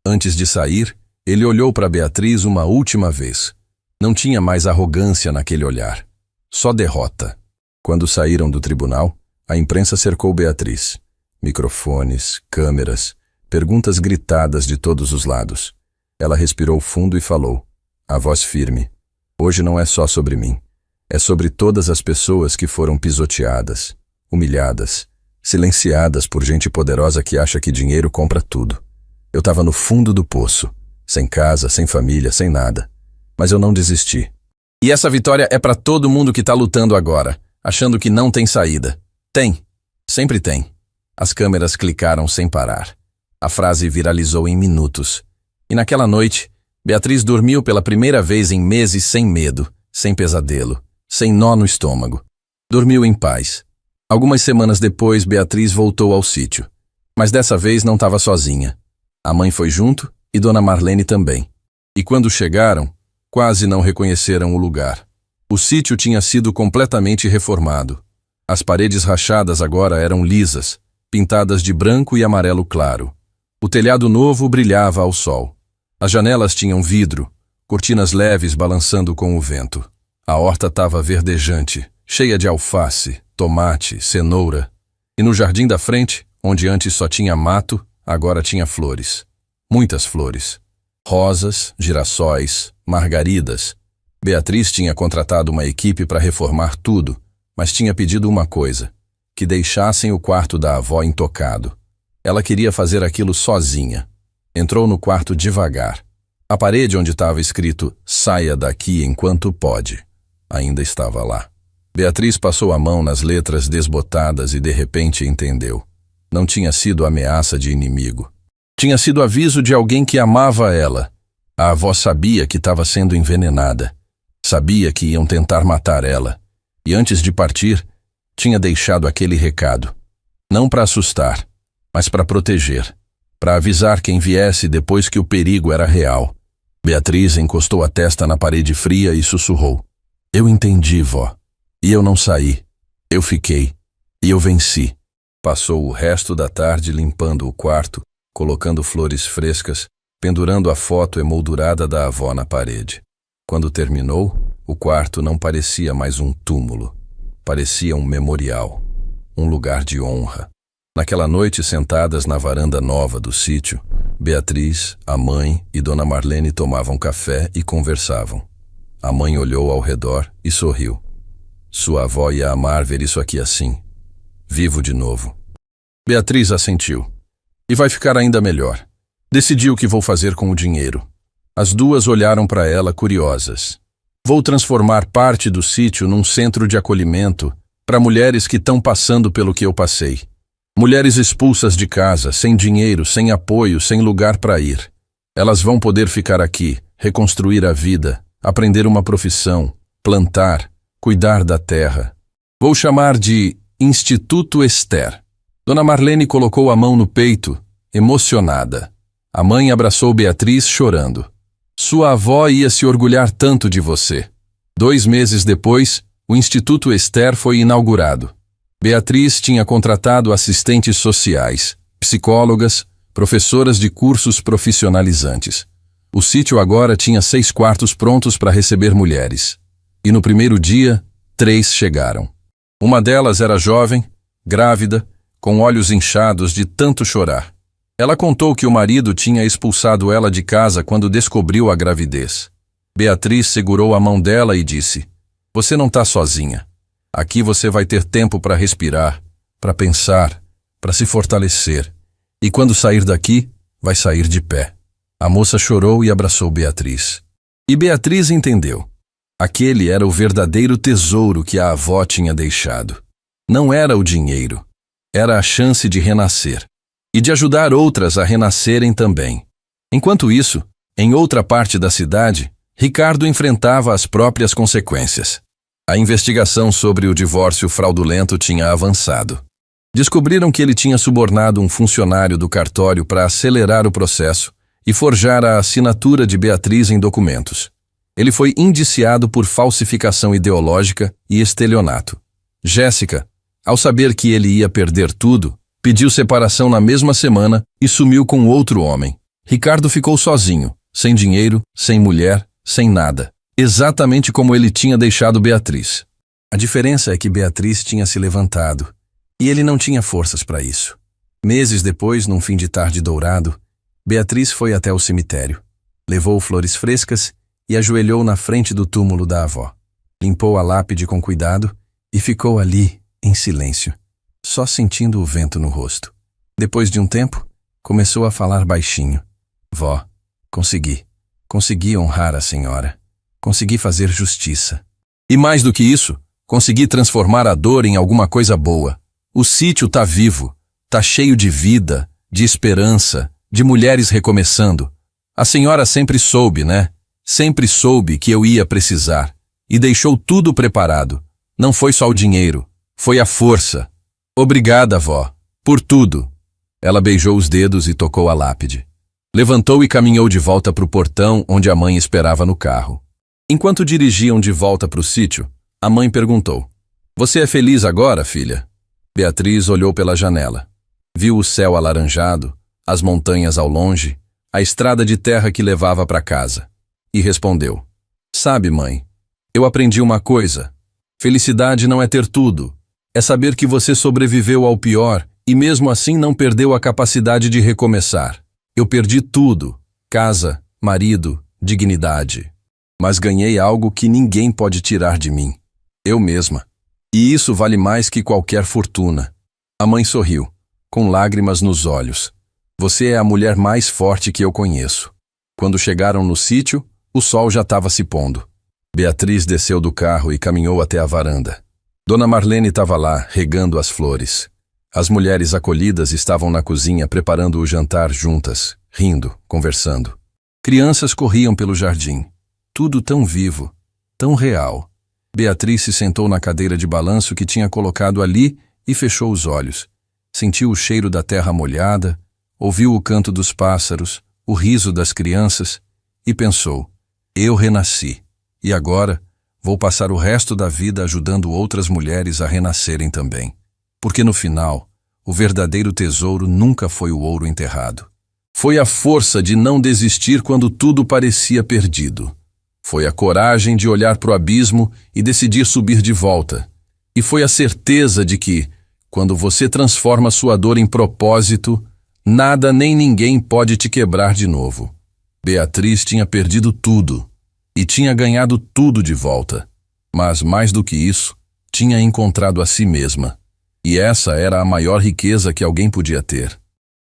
Antes de sair, ele olhou para Beatriz uma última vez. Não tinha mais arrogância naquele olhar. Só derrota. Quando saíram do tribunal, a imprensa cercou Beatriz. Microfones, câmeras, perguntas gritadas de todos os lados. Ela respirou fundo e falou, a voz firme: "Hoje não é só sobre mim. É sobre todas as pessoas que foram pisoteadas, humilhadas, silenciadas por gente poderosa que acha que dinheiro compra tudo. Eu estava no fundo do poço, sem casa, sem família, sem nada. Mas eu não desisti. E essa vitória é para todo mundo que está lutando agora, achando que não tem saída. Tem. Sempre tem." As câmeras clicaram sem parar. A frase viralizou em minutos. E naquela noite, Beatriz dormiu pela primeira vez em meses sem medo, sem pesadelo, sem nó no estômago. Dormiu em paz. Algumas semanas depois, Beatriz voltou ao sítio. Mas dessa vez não estava sozinha. A mãe foi junto e Dona Marlene também. E quando chegaram, quase não reconheceram o lugar. O sítio tinha sido completamente reformado. As paredes rachadas agora eram lisas, pintadas de branco e amarelo claro. O telhado novo brilhava ao sol. As janelas tinham vidro, cortinas leves balançando com o vento. A horta estava verdejante, cheia de alface, tomate, cenoura. E no jardim da frente, onde antes só tinha mato, agora tinha flores. Muitas flores. Rosas, girassóis, margaridas. Beatriz tinha contratado uma equipe para reformar tudo, mas tinha pedido uma coisa: que deixassem o quarto da avó intocado. Ela queria fazer aquilo sozinha. Entrou no quarto devagar. A parede onde estava escrito "Saia daqui enquanto pode" ainda estava lá. Beatriz passou a mão nas letras desbotadas e de repente entendeu. Não tinha sido ameaça de inimigo. Tinha sido aviso de alguém que amava ela. A avó sabia que estava sendo envenenada. Sabia que iam tentar matar ela. E antes de partir, tinha deixado aquele recado. Não para assustar, mas para proteger. Para avisar quem viesse depois que o perigo era real. Beatriz encostou a testa na parede fria e sussurrou. Eu entendi, vó. E eu não saí. Eu fiquei. E eu venci. Passou o resto da tarde limpando o quarto, colocando flores frescas, pendurando a foto emoldurada da avó na parede. Quando terminou, o quarto não parecia mais um túmulo. Parecia um memorial. Um lugar de honra. Naquela noite, sentadas na varanda nova do sítio, Beatriz, a mãe e Dona Marlene tomavam café e conversavam. A mãe olhou ao redor e sorriu. Sua avó ia amar ver isso aqui assim, vivo de novo. Beatriz assentiu. E vai ficar ainda melhor. Decidi o que vou fazer com o dinheiro. As duas olharam para ela curiosas. Vou transformar parte do sítio num centro de acolhimento para mulheres que estão passando pelo que eu passei. Mulheres expulsas de casa, sem dinheiro, sem apoio, sem lugar para ir. Elas vão poder ficar aqui, reconstruir a vida, aprender uma profissão, plantar, cuidar da terra. Vou chamar de Instituto Esther. Dona Marlene colocou a mão no peito, emocionada. A mãe abraçou Beatriz chorando. Sua avó ia se orgulhar tanto de você. 2 meses depois, o Instituto Esther foi inaugurado. Beatriz tinha contratado assistentes sociais, psicólogas, professoras de cursos profissionalizantes. O sítio agora tinha 6 quartos prontos para receber mulheres. E no primeiro dia, 3 chegaram. Uma delas era jovem, grávida, com olhos inchados de tanto chorar. Ela contou que o marido tinha expulsado ela de casa quando descobriu a gravidez. Beatriz segurou a mão dela e disse: Você não está sozinha. Aqui você vai ter tempo para respirar, para pensar, para se fortalecer. E quando sair daqui, vai sair de pé. A moça chorou e abraçou Beatriz. E Beatriz entendeu. Aquele era o verdadeiro tesouro que a avó tinha deixado. Não era o dinheiro. Era a chance de renascer. E de ajudar outras a renascerem também. Enquanto isso, em outra parte da cidade, Ricardo enfrentava as próprias consequências. A investigação sobre o divórcio fraudulento tinha avançado. Descobriram que ele tinha subornado um funcionário do cartório para acelerar o processo e forjar a assinatura de Beatriz em documentos. Ele foi indiciado por falsificação ideológica e estelionato. Jéssica, ao saber que ele ia perder tudo, pediu separação na mesma semana e sumiu com outro homem. Ricardo ficou sozinho, sem dinheiro, sem mulher, sem nada. Exatamente como ele tinha deixado Beatriz. A diferença é que Beatriz tinha se levantado, e ele não tinha forças para isso. Meses depois, num fim de tarde dourado, Beatriz foi até o cemitério, levou flores frescas e ajoelhou na frente do túmulo da avó. Limpou a lápide com cuidado e ficou ali, em silêncio, só sentindo o vento no rosto. Depois de um tempo, começou a falar baixinho. Vó, consegui honrar a senhora. Consegui fazer justiça. E mais do que isso, consegui transformar a dor em alguma coisa boa. O sítio tá vivo, tá cheio de vida, de esperança, de mulheres recomeçando. A senhora sempre soube, né? Sempre soube que eu ia precisar. E deixou tudo preparado. Não foi só o dinheiro, foi a força. Obrigada, vó, por tudo. Ela beijou os dedos e tocou a lápide. Levantou e caminhou de volta para o portão onde a mãe esperava no carro. Enquanto dirigiam de volta para o sítio, a mãe perguntou: Você é feliz agora, filha? Beatriz olhou pela janela. Viu o céu alaranjado, as montanhas ao longe, a estrada de terra que levava para casa. E respondeu: Sabe, mãe, eu aprendi uma coisa. Felicidade não é ter tudo. É saber que você sobreviveu ao pior e mesmo assim não perdeu a capacidade de recomeçar. Eu perdi tudo: casa, marido, dignidade. Mas ganhei algo que ninguém pode tirar de mim. Eu mesma. E isso vale mais que qualquer fortuna. A mãe sorriu, com lágrimas nos olhos. Você é a mulher mais forte que eu conheço. Quando chegaram no sítio, o sol já estava se pondo. Beatriz desceu do carro e caminhou até a varanda. Dona Marlene estava lá, regando as flores. As mulheres acolhidas estavam na cozinha preparando o jantar juntas, rindo, conversando. Crianças corriam pelo jardim. Tudo tão vivo, tão real. Beatriz se sentou na cadeira de balanço que tinha colocado ali e fechou os olhos. Sentiu o cheiro da terra molhada, ouviu o canto dos pássaros, o riso das crianças e pensou: eu renasci, e agora vou passar o resto da vida ajudando outras mulheres a renascerem também. Porque no final, o verdadeiro tesouro nunca foi o ouro enterrado. Foi a força de não desistir quando tudo parecia perdido. Foi a coragem de olhar para o abismo e decidir subir de volta. E foi a certeza de que, quando você transforma sua dor em propósito, nada nem ninguém pode te quebrar de novo. Beatriz tinha perdido tudo e tinha ganhado tudo de volta. Mas, mais do que isso, tinha encontrado a si mesma. E essa era a maior riqueza que alguém podia ter.